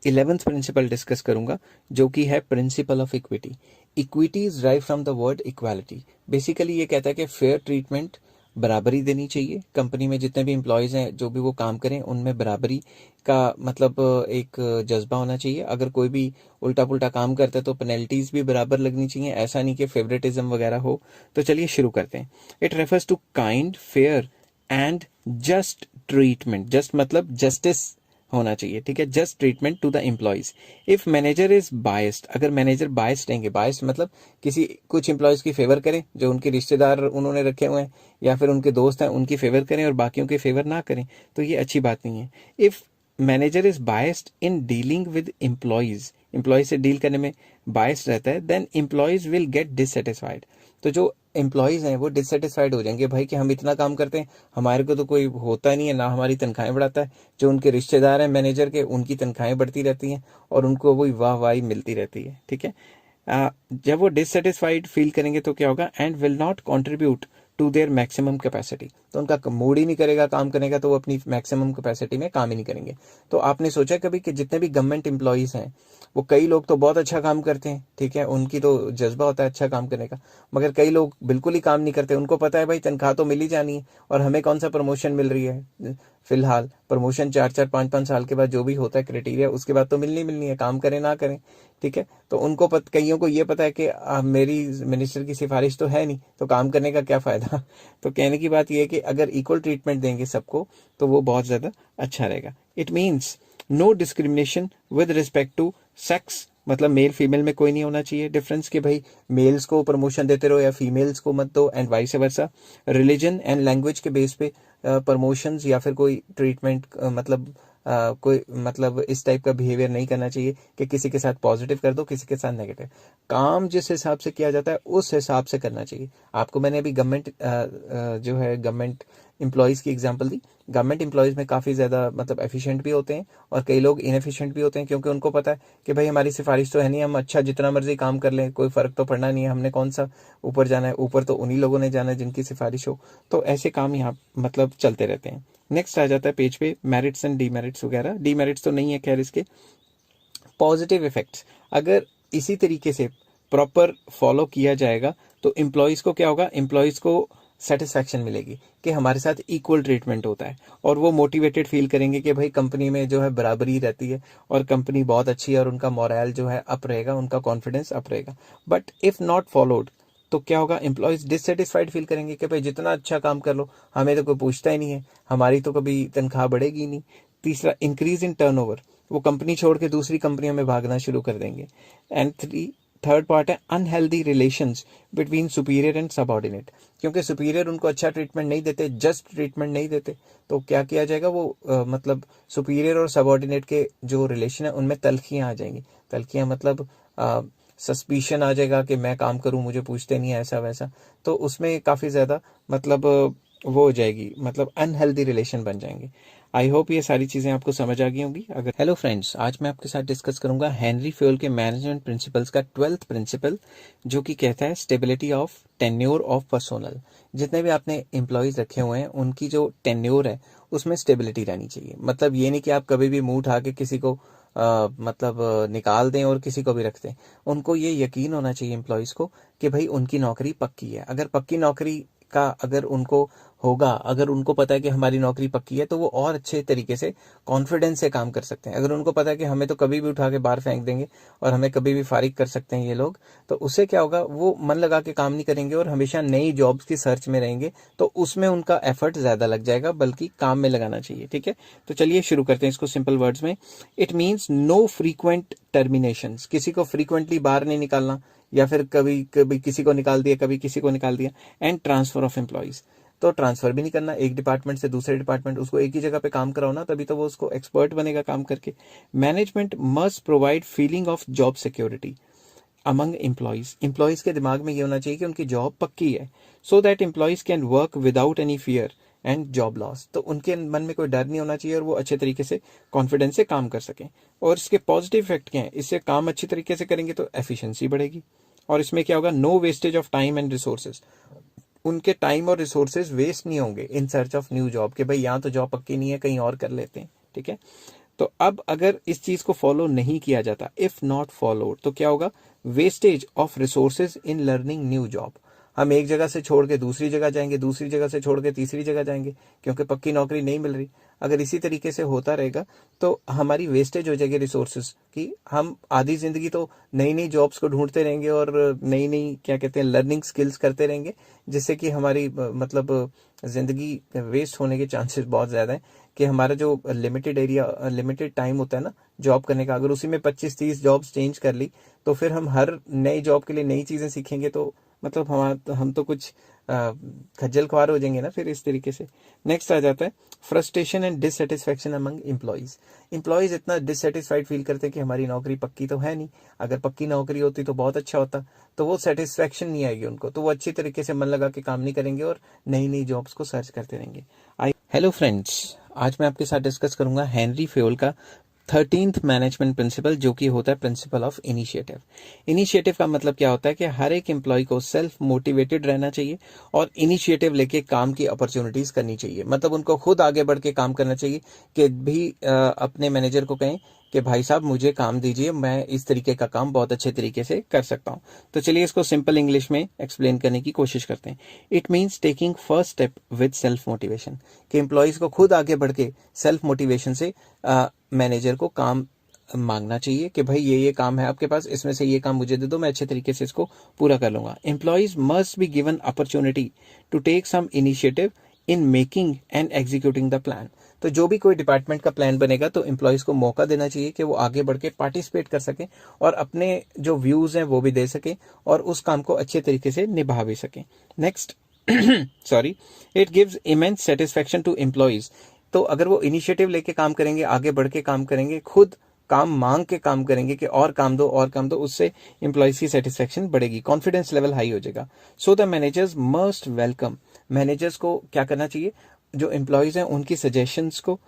11th प्रिंसिपल डिस्कस करूंगा, जो कि है principle of equity. Equity is drive from the word equality. Basically ये कहता है कि फेयर ट्रीटमेंट, बराबरी देनी चाहिए। कंपनी में जितने भी एम्प्लॉयज हैं, जो भी वो काम करें, उनमें बराबरी का मतलब एक जज्बा होना चाहिए। अगर कोई भी उल्टा पुल्टा काम करता है तो पेनल्टीज भी बराबर लगनी चाहिए, ऐसा नहीं कि फेवरेटिज्म वगैरह हो। तो चलिए शुरू करते हैं। It refers to kind, fair and just treatment. Just मतलब जस्टिस होना चाहिए, ठीक है। Just treatment to the employees. If manager is biased, अगर मैनेजर बायस्ड रहेंगे, बायस्ड मतलब किसी कुछ एम्प्लॉयज की फेवर करें, जो उनके रिश्तेदार उन्होंने रखे हुए हैं या फिर उनके दोस्त हैं, उनकी फेवर करें और बाकियों की फेवर ना करें, तो ये अच्छी बात नहीं है। If manager is biased in dealing with employees employee से डील करने में बायस रहता है, then employees will get dissatisfied. तो जो एम्प्लॉयज हैं वो डिससेटिस्फाइड हो जाएंगे, भाई कि हम इतना काम करते हैं, हमारे को तो कोई होता नहीं है, ना हमारी तनख्वाहें बढ़ाता है, जो उनके रिश्तेदार हैं मैनेजर के उनकी तनख्वाहें बढ़ती रहती हैं और उनको वही वाहवाही मिलती रहती है। ठीक है, जब वो डिससेटिस्फाइड फील करेंगे तो क्या होगा, and will not contribute to their maximum capacity. तो उनका मूड ही नहीं करेगा काम करने का, तो वो अपनी मैक्सिमम कैपेसिटी में काम ही नहीं करेंगे। तो आपने सोचा कभी कि जितने भी गवर्नमेंट एम्प्लॉयज हैं, वो कई लोग तो बहुत अच्छा काम करते हैं, ठीक है, उनकी तो जज्बा होता है अच्छा काम करने का, मगर कई लोग बिल्कुल ही काम नहीं करते। उनको पता है भाई तनख्वाह तो मिल ही जानी है, और हमें कौन सा प्रमोशन मिल रही है, फिलहाल प्रमोशन 4-4 5-5 साल के बाद जो भी होता है क्राइटेरिया, उसके बाद तो मिलनी है, काम करें ना करें। ठीक है, तो उनको कईयों को ये पता है कि मेरी मिनिस्टर की सिफारिश तो है नहीं, तो काम करने का क्या फायदा। तो कहने की बात यह है कि अगर इक्वल ट्रीटमेंट देंगे सबको तो वो बहुत ज्यादा अच्छा रहेगा। It means no discrimination with respect to sex, मतलब मेल फीमेल में कोई नहीं होना चाहिए डिफरेंस कि भाई मेल्स को प्रमोशन देते रहो या फीमेल्स को मत दो, and vice versa. Religion and language के बेस पे प्रमोशंस या फिर कोई ट्रीटमेंट कोई मतलब इस टाइप का बिहेवियर नहीं करना चाहिए कि किसी के साथ पॉजिटिव कर दो किसी के साथ नेगेटिव। काम जिस हिसाब से किया जाता है उस हिसाब से करना चाहिए। आपको मैंने अभी जो है गवर्नमेंट एम्प्लॉयज की एग्जांपल दी। गवर्नमेंट एम्प्लॉयज में काफ़ी ज़्यादा मतलब एफिशिएंट भी होते हैं और कई लोग इनएफिशिएंट भी होते हैं, क्योंकि उनको पता है कि भाई हमारी सिफारिश तो है नहीं, हम अच्छा जितना मर्जी काम कर लें कोई फ़र्क तो पड़ना नहीं है, हमने कौन सा ऊपर जाना है, ऊपर तो उन्हीं लोगों ने जाना है जिनकी सिफारिश हो। तो ऐसे काम यहाँ मतलब चलते रहते हैं। नेक्स्ट आ जाता है पेज पे मेरिट्स एंड डीमेरिट्स वगैरह। डीमेरिट्स तो नहीं है खैर इसके। पॉजिटिव इफेक्ट्स अगर इसी तरीके से प्रॉपर फॉलो किया जाएगा तो एम्प्लॉयज को क्या होगा, एम्प्लॉयज को सेटिस्फैक्शन मिलेगी कि हमारे साथ इक्वल ट्रीटमेंट होता है, और वो मोटिवेटेड फील करेंगे कि भाई कंपनी में जो है बराबरी रहती है और कंपनी बहुत अच्छी है, और उनका मोरल जो है अप रहेगा, उनका कॉन्फिडेंस अप रहेगा। बट इफ नॉट फॉलोड तो क्या होगा, एम्प्लॉयज डिससेटिस्फाइड फील करेंगे कि भाई जितना अच्छा काम कर लो हमें तो कोई पूछता ही नहीं है, हमारी तो कभी तनख्वाह बढ़ेगी नहीं। तीसरा, इंक्रीज इन टर्नओवर, वो कंपनी छोड़ के दूसरी कंपनियों में भागना शुरू कर देंगे। एंड थर्ड पार्ट है unhealthy relations between superior and subordinate, क्योंकि सुपीरियर उनको अच्छा ट्रीटमेंट नहीं देते, जस्ट ट्रीटमेंट नहीं देते, तो क्या किया जाएगा, वो मतलब सुपीरियर और सबऑर्डिनेट के जो रिलेशन है उनमें तलखियां आ जाएंगी। तलखियां मतलब सस्पिशन आ जाएगा कि मैं काम करूं मुझे पूछते नहीं है, ऐसा वैसा। तो उसमें काफ़ी ज़्यादा मतलब वो हो जाएगी, मतलब अनहेल्दी रिलेशन बन जाएंगे। आई होप ये सारी चीज़ें आपको समझ आ गई होंगी। अगर हेलो फ्रेंड्स, आज मैं आपके साथ डिस्कस करूंगा हेनरी फ्योल के मैनेजमेंट प्रिंसिपल्स का 12th प्रिंसिपल, जो कि कहता है stability of tenure of personnel. जितने भी आपने एम्प्लॉयज रखे हुए हैं उनकी जो टेन्योर है उसमें स्टेबिलिटी रहनी चाहिए। मतलब ये नहीं कि आप कभी भी मुंह उठा के किसी को निकाल दें और किसी को भी रख दें। उनको ये यकीन होना चाहिए एम्प्लॉयज को कि भाई उनकी नौकरी पक्की है। अगर पक्की नौकरी का अगर उनको होगा, अगर उनको पता है कि हमारी नौकरी पक्की है, तो वो और अच्छे तरीके से कॉन्फिडेंस से काम कर सकते हैं। अगर उनको पता है कि हमें तो कभी भी उठा के बाहर फेंक देंगे और हमें कभी भी फारिग कर सकते हैं ये लोग, तो उससे क्या होगा, वो मन लगा के काम नहीं करेंगे और हमेशा नई जॉब्स की सर्च में रहेंगे। तो उसमें उनका एफर्ट ज्यादा लग जाएगा, बल्कि काम में लगाना चाहिए। ठीक है, तो चलिए शुरू करते हैं इसको सिंपल वर्ड्स में। It means no frequent termination, किसी को फ्रीक्वेंटली बाहर नहीं निकालना, या फिर कभी कभी किसी को निकाल दिया, कभी किसी को निकाल दिया। एंड ट्रांसफर ऑफ एम्प्लॉयज, तो ट्रांसफर भी नहीं करना एक डिपार्टमेंट से दूसरे डिपार्टमेंट, उसको एक ही जगह पे काम कराओ ना, तभी तो वो उसको एक्सपर्ट बनेगा काम करके। Management must provide feeling of job security among employees, employees के दिमाग में ये होना चाहिए कि उनकी जॉब पक्की है, so that employees can work without any fear and job loss. तो उनके मन में कोई डर नहीं होना चाहिए और वो अच्छे तरीके से कॉन्फिडेंस से काम कर सकें। और इसके पॉजिटिव इफेक्ट क्या है, इससे काम अच्छी तरीके से करेंगे तो एफिशिएंसी बढ़ेगी। और इसमें क्या होगा, no wastage of time and resources, उनके टाइम और रिसोर्सेज वेस्ट नहीं होंगे in search of new job, कि भाई यहाँ तो जॉब पक्की नहीं है कहीं और कर लेते हैं। ठीक है, तो अब अगर इस चीज को फॉलो नहीं किया जाता, इफ नॉट फॉलोड, तो क्या होगा, wastage of resources in learning new job. हम एक जगह से छोड़ के दूसरी जगह जाएंगे, दूसरी जगह से छोड़ के तीसरी जगह जाएंगे, क्योंकि पक्की नौकरी नहीं मिल रही। अगर इसी तरीके से होता रहेगा तो हमारी वेस्टेज हो जाएगी रिसोर्सेज की। हम आधी जिंदगी तो नई नई जॉब्स को ढूंढते रहेंगे और नई नई क्या कहते हैं लर्निंग स्किल्स करते रहेंगे, जिससे कि हमारी मतलब जिंदगी वेस्ट होने के चांसेस बहुत ज्यादा है। कि हमारा जो लिमिटेड टाइम होता है ना जॉब करने का, अगर उसी में 25-30 जॉब्स चेंज कर ली, तो फिर हम हर नई जॉब के लिए नई चीजें सीखेंगे, तो मतलब हम तो कुछ खज्जल ख्वार हो जाएंगे ना फिर इस तरीके से। नेक्स्ट आ जाता है frustration and dissatisfaction among employees. Employees इतना डिससेटिस्फाइड फील करते हैं कि हमारी नौकरी पक्की तो है नहीं, अगर पक्की नौकरी होती तो बहुत अच्छा होता, तो वो सेटिस्फैक्शन नहीं आएगी उनको, तो वो अच्छी तरीके से मन लगा के काम नहीं करेंगे और नई नई जॉब्स को सर्च करते रहेंगे। हेलो फ्रेंड्स, आज मैं आपके साथ डिस्कस करूंगा हेनरी फेयोल का 13th मैनेजमेंट प्रिंसिपल, जो कि होता है प्रिंसिपल ऑफ इनिशिएटिव। इनिशिएटिव का मतलब क्या होता है कि हर एक एम्प्लॉय को सेल्फ मोटिवेटेड रहना चाहिए और इनिशिएटिव लेके काम की अपॉर्चुनिटीज करनी चाहिए। मतलब उनको खुद आगे बढ़ के काम करना चाहिए कि भी अपने मैनेजर को कहें कि भाई साहब मुझे काम दीजिए, मैं इस तरीके का काम बहुत अच्छे तरीके से कर सकता हूँ। तो चलिए इसको सिंपल इंग्लिश में एक्सप्लेन करने की कोशिश करते हैं। It means taking first step with self motivation, कि एम्प्लॉयज को खुद आगे बढ़ के सेल्फ मोटिवेशन से मैनेजर को काम मांगना चाहिए कि भाई ये काम है आपके पास, इसमें से ये काम मुझे दे दो, मैं अच्छे तरीके से इसको पूरा कर लूंगा। Employees must be given opportunity to take some initiative in making and executing the plan. तो जो भी कोई डिपार्टमेंट का प्लान बनेगा तो एम्प्लॉयज को मौका देना चाहिए कि वो आगे बढ़ के पार्टिसिपेट कर सकें और अपने जो व्यूज हैं वो भी दे सकें और उस काम को अच्छे तरीके से निभा भी सकें। Next sorry, it gives immense satisfaction to employees. तो अगर वो इनिशिएटिव लेके काम करेंगे, आगे बढ़ के काम करेंगे, खुद काम मांग के काम करेंगे कि और काम दो और काम दो, उससे एम्प्लॉयज की सेटिस्फैक्शन बढ़ेगी, कॉन्फिडेंस लेवल हाई हो जाएगा। So the managers must welcome. Managers को क्या करना चाहिए, जो एम्प्लॉयज हैं उनकी सजेशंस को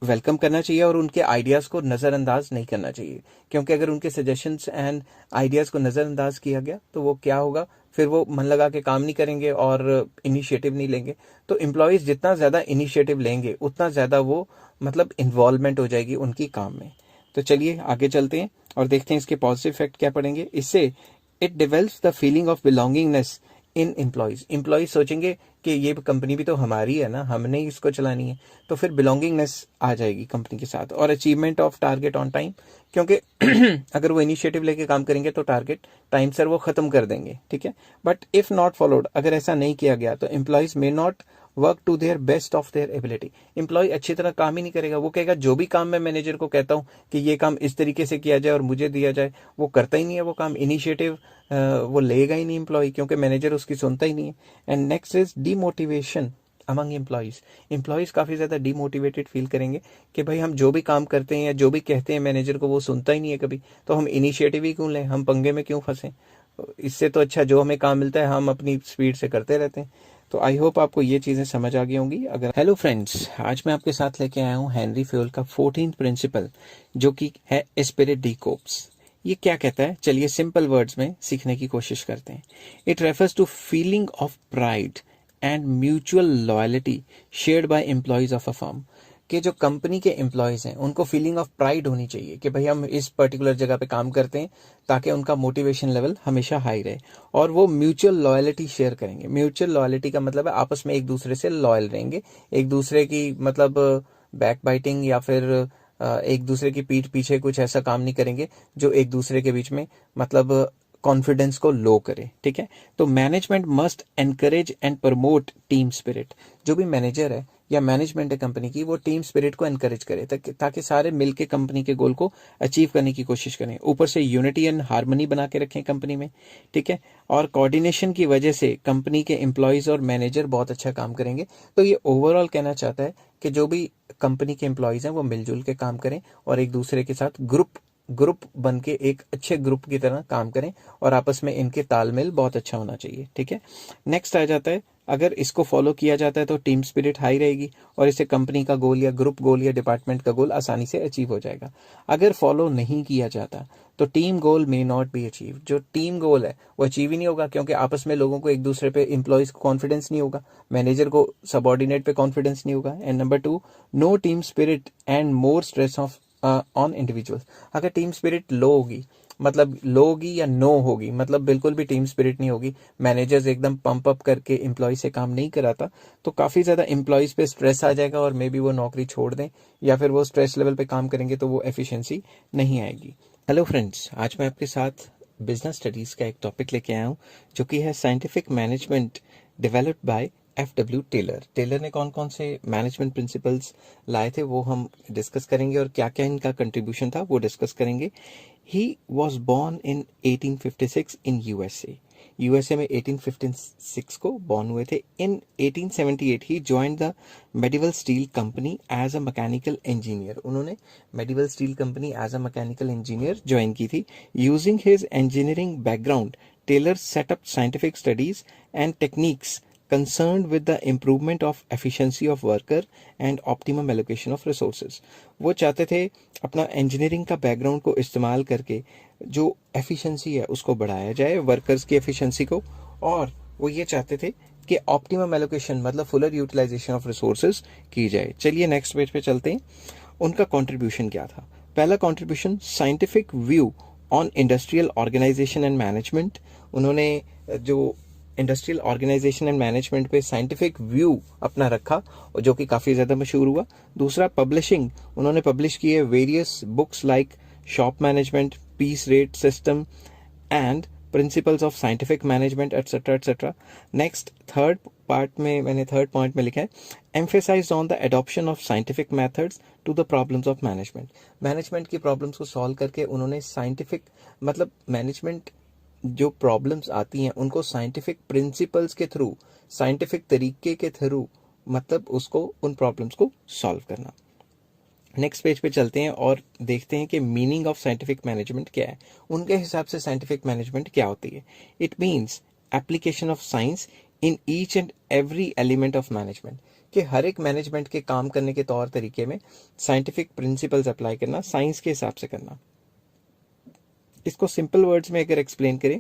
वेलकम करना चाहिए और उनके आइडियाज को नजरअंदाज नहीं करना चाहिए, क्योंकि अगर उनके सजेशंस एंड आइडियाज को नजरअंदाज किया गया तो वो क्या होगा, फिर वो मन लगा के काम नहीं करेंगे और इनिशिएटिव नहीं लेंगे। तो एम्प्लॉयज जितना ज्यादा इनिशिएटिव लेंगे उतना ज्यादा वो मतलब इन्वॉल्वमेंट हो जाएगी उनकी काम में। तो चलिए आगे चलते हैं और देखते हैं इसके पॉजिटिव इफेक्ट क्या पड़ेंगे। इससे it develops the feeling of belongingness in employees. Employees सोचेंगे कि ये कंपनी भी तो हमारी है ना, हमने ही इसको चलानी है, तो फिर बिलोंगिंगनेस आ जाएगी कंपनी के साथ। और achievement of target on time, क्योंकि अगर वो इनिशिएटिव लेके काम करेंगे तो टारगेट टाइम सर वो खत्म कर देंगे, ठीक है। बट इफ नॉट फॉलोड, अगर ऐसा नहीं किया गया तो employees may not work to their best of their ability. Employee अच्छी तरह काम ही नहीं करेगा, वो कहेगा जो भी काम मैं मैनेजर को कहता हूँ कि ये काम इस तरीके से किया जाए और मुझे दिया जाए, वो करता ही नहीं है वो काम, इनिशिएटिव वो लेगा ही नहीं एम्प्लॉय, क्योंकि मैनेजर उसकी सुनता ही नहीं है। And next is demotivation among employees. Employees काफी ज्यादा डीमोटिवेटेड फील करेंगे कि भाई हम जो भी काम करते हैं या जो भी कहते हैं मैनेजर को वो सुनता ही नहीं है कभी, तो हम इनिशिएटिव ही क्यों लें, हम पंगे में क्यों फंसे, इससे तो अच्छा जो हमें काम मिलता है हम अपनी स्पीड से करते रहते हैं। तो आई होप आपको ये चीजें समझ आ गई होंगी। अगर हेलो फ्रेंड्स, आज मैं आपके साथ लेके आया हूँ हेनरी फेयोल का 14th प्रिंसिपल, जो कि है एस्पिरिट डी कोप्स। ये क्या कहता है, चलिए सिंपल वर्ड्स में सीखने की कोशिश करते हैं। It refers to feeling of pride and mutual loyalty shared by employees of a firm. कि जो कंपनी के एम्प्लॉयज हैं उनको फीलिंग ऑफ प्राइड होनी चाहिए कि भाई हम इस पर्टिकुलर जगह पे काम करते हैं, ताकि उनका मोटिवेशन लेवल हमेशा हाई रहे। और वो म्यूचुअल लॉयल्टी शेयर करेंगे। म्यूचुअल लॉयल्टी का मतलब है आपस में एक दूसरे से लॉयल रहेंगे, एक दूसरे की मतलब बैक बाइटिंग या फिर एक दूसरे की पीठ पीछे कुछ ऐसा काम नहीं करेंगे जो एक दूसरे के बीच में मतलब कॉन्फिडेंस को लो करे, ठीक है। तो management must encourage and promote team spirit. जो भी मैनेजर है या मैनेजमेंट है कंपनी की, वो टीम स्पिरिट को एनकरेज करे ताकि सारे मिलके कंपनी के गोल को अचीव करने की कोशिश करें। ऊपर से यूनिटी एंड हार्मनी बना के रखें कंपनी में, ठीक है। और कोऑर्डिनेशन की वजह से कंपनी के एम्प्लॉयज और मैनेजर बहुत अच्छा काम करेंगे। तो ये ओवरऑल कहना चाहता है कि जो भी कंपनी के एम्प्लॉयज हैं वो मिलजुल के काम करें और एक दूसरे के साथ ग्रुप बन के एक अच्छे ग्रुप की तरह काम करें और आपस में इनके तालमेल बहुत अच्छा होना चाहिए, ठीक है। नेक्स्ट आ जाता है, अगर इसको फॉलो किया जाता है तो टीम स्पिरिट हाई रहेगी और इससे कंपनी का गोल या ग्रुप गोल या डिपार्टमेंट का गोल आसानी से अचीव हो जाएगा। अगर फॉलो नहीं किया जाता तो team goal may not be achieve. जो टीम गोल है वो अचीव ही नहीं होगा, क्योंकि आपस में लोगों को एक दूसरे पे एम्प्लॉयज को कॉन्फिडेंस नहीं होगा, मैनेजर को सबऑर्डिनेट पे कॉन्फिडेंस नहीं होगा। And number 2, no team spirit and more stress off on individuals. अगर टीम स्पिरिट लो होगी, मतलब लो होगी या नो होगी, मतलब बिल्कुल भी टीम स्पिरिट नहीं होगी, मैनेजर्स एकदम पंप अप करके एम्प्लॉय से काम नहीं कराता, तो काफी ज्यादा एम्प्लॉयज पे स्ट्रेस आ जाएगा और मे बी वो नौकरी छोड़ दें या फिर वो स्ट्रेस लेवल पे काम करेंगे तो वो एफिशिएंसी नहीं आएगी। हेलो फ्रेंड्स, आज मैं आपके साथ बिजनेस स्टडीज का एक टॉपिक लेके आया हूँ, जो कि है scientific management developed by FW Taylor. Taylor ने कौन कौन से मैनेजमेंट प्रिंसिपल्स लाए थे वो हम डिस्कस करेंगे और क्या क्या इनका कंट्रीब्यूशन था वो डिस्कस करेंगे। He was born in 1856 in USA। USA में 1856 को बॉर्न हुए थे। In 1878 he joined the Midvale Steel Company as a mechanical engineer. उन्होंने Midvale Steel Company as a mechanical engineer join की थी। Using his engineering background, Taylor set up scientific studies and techniques concerned with the improvement of efficiency of worker and optimum allocation of resources। वो चाहते थे अपना engineering का background को इस्तेमाल करके जो एफिशिएंसी है उसको बढ़ाया जाए, वर्कर्स की एफिशिएंसी को, और वो ये चाहते थे कि ऑप्टिमम एलोकेशन मतलब फुलर यूटिलाइजेशन ऑफ रिसोर्सेज की जाए। चलिए नेक्स्ट पेज पे चलते हैं। उनका कंट्रीब्यूशन क्या था? पहला contribution, scientific view on industrial organisation and management. उन्होंने जो इंडस्ट्रियल ऑर्गेनाइजेशन एंड मैनेजमेंट पे साइंटिफिक व्यू अपना रखा और जो कि काफ़ी ज़्यादा मशहूर हुआ। दूसरा, पब्लिशिंग। उन्होंने पब्लिश किए various books like shop management, piece rate system and principles of scientific management etcetera etcetera. Next third point में लिखा है, emphasise on the adoption of scientific methods to the problems of management. Management की problems को solve करके उन्होंने scientific मतलब management जो problems आती हैं उनको साइंटिफिक प्रिंसिपल्स के थ्रू, साइंटिफिक तरीके के थ्रू मतलब उसको उन प्रॉब्लम्स को सॉल्व करना। नेक्स्ट पेज पे चलते हैं और देखते हैं कि मीनिंग ऑफ साइंटिफिक मैनेजमेंट क्या है। उनके हिसाब से साइंटिफिक मैनेजमेंट क्या होती है? It means application of science in each and every element of management, कि हर एक मैनेजमेंट के काम करने के तौर तरीके में साइंटिफिक प्रिंसिपल्स अप्लाई करना, साइंस के हिसाब से करना। इसको सिंपल वर्ड्स में अगर एक्सप्लेन करें,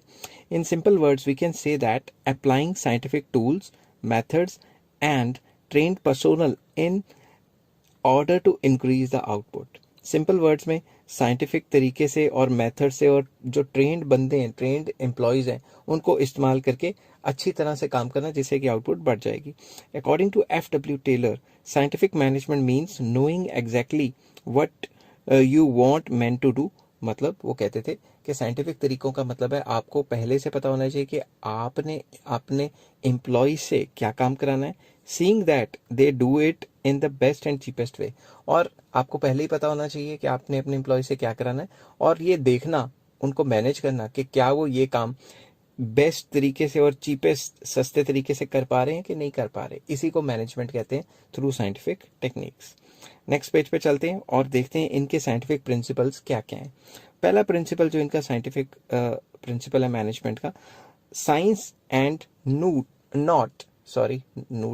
in simple words we can say that applying scientific tools, methods and trained personnel in order to increase the output. Simple words में साइंटिफिक तरीके से और मेथड से और जो ट्रेंड बंदे हैं, ट्रेंड एम्प्लॉयज हैं, उनको इस्तेमाल करके अच्छी तरह से काम करना जिससे कि आउटपुट बढ़ जाएगी। According to F.W. Taylor, scientific management means knowing exactly what you want man to do. मतलब वो कहते थे कि साइंटिफिक तरीकों का मतलब है आपको पहले से पता होना चाहिए कि आपने अपने एम्प्लॉय से क्या काम कराना है, seeing that they do it in the best and cheapest way. और आपको पहले ही पता होना चाहिए कि आपने अपने एम्प्लॉय से क्या कराना है, और ये देखना, उनको मैनेज करना कि क्या वो ये काम बेस्ट तरीके से और चीपेस्ट सस्ते तरीके से कर पा रहे हैं कि नहीं कर पा रहे। इसी को मैनेजमेंट कहते हैं through scientific techniques. Next page पे चलते हैं और देखते हैं इनके साइंटिफिक प्रिंसिपल्स क्या क्या हैं। पहला प्रिंसिपल जो इनका साइंटिफिक प्रिंसिपल है मैनेजमेंट का, साइंस एंड नूट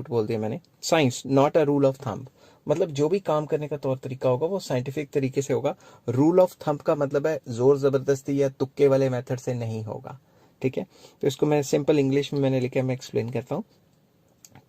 बोल दिया मैंने, science not a rule of thumb. मतलब जो भी काम करने का तौर तरीका होगा वो साइंटिफिक तरीके से होगा। रूल ऑफ थंब का मतलब है जोर जबरदस्ती या तुक्के वाले मेथड से नहीं होगा। ठीक है, तो इसको मैं सिंपल इंग्लिश में मैंने लिखा है, मैं एक्सप्लेन करता हूँ।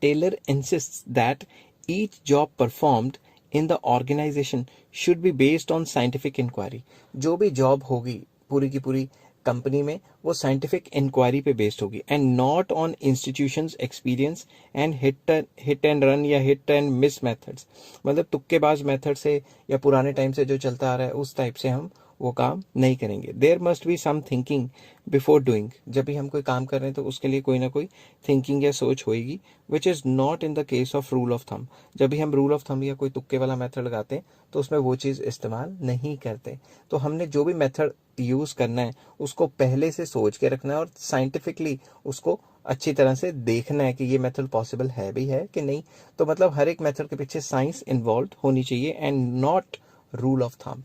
Taylor insists that each job performed in the organization should be based on scientific inquiry। जो भी जॉब होगी पूरी की पूरी कंपनी में वो साइंटिफिक इंक्वायरी पे बेस्ड होगी, and not on institutions experience and hit and run या हिट एंड मिस मेथड्स। मतलब तुक्केबाज मेथड से या पुराने टाइम से जो चलता आ रहा है उस टाइप से हम वो काम नहीं करेंगे। There must be some thinking before doing. जब भी हम कोई काम कर रहे हैं तो उसके लिए कोई ना कोई थिंकिंग या सोच होगी, which is not in the case of rule of thumb. जब भी हम रूल ऑफ थंब या कोई तुक्के वाला मेथड लगाते हैं तो उसमें वो चीज़ इस्तेमाल नहीं करते। तो हमने जो भी मेथड यूज़ करना है उसको पहले से सोच के रखना है और साइंटिफिकली उसको अच्छी तरह से देखना है कि ये मेथड पॉसिबल है भी है कि नहीं। तो मतलब हर एक मेथड के पीछे साइंस इन्वॉल्व होनी चाहिए and not rule of thumb.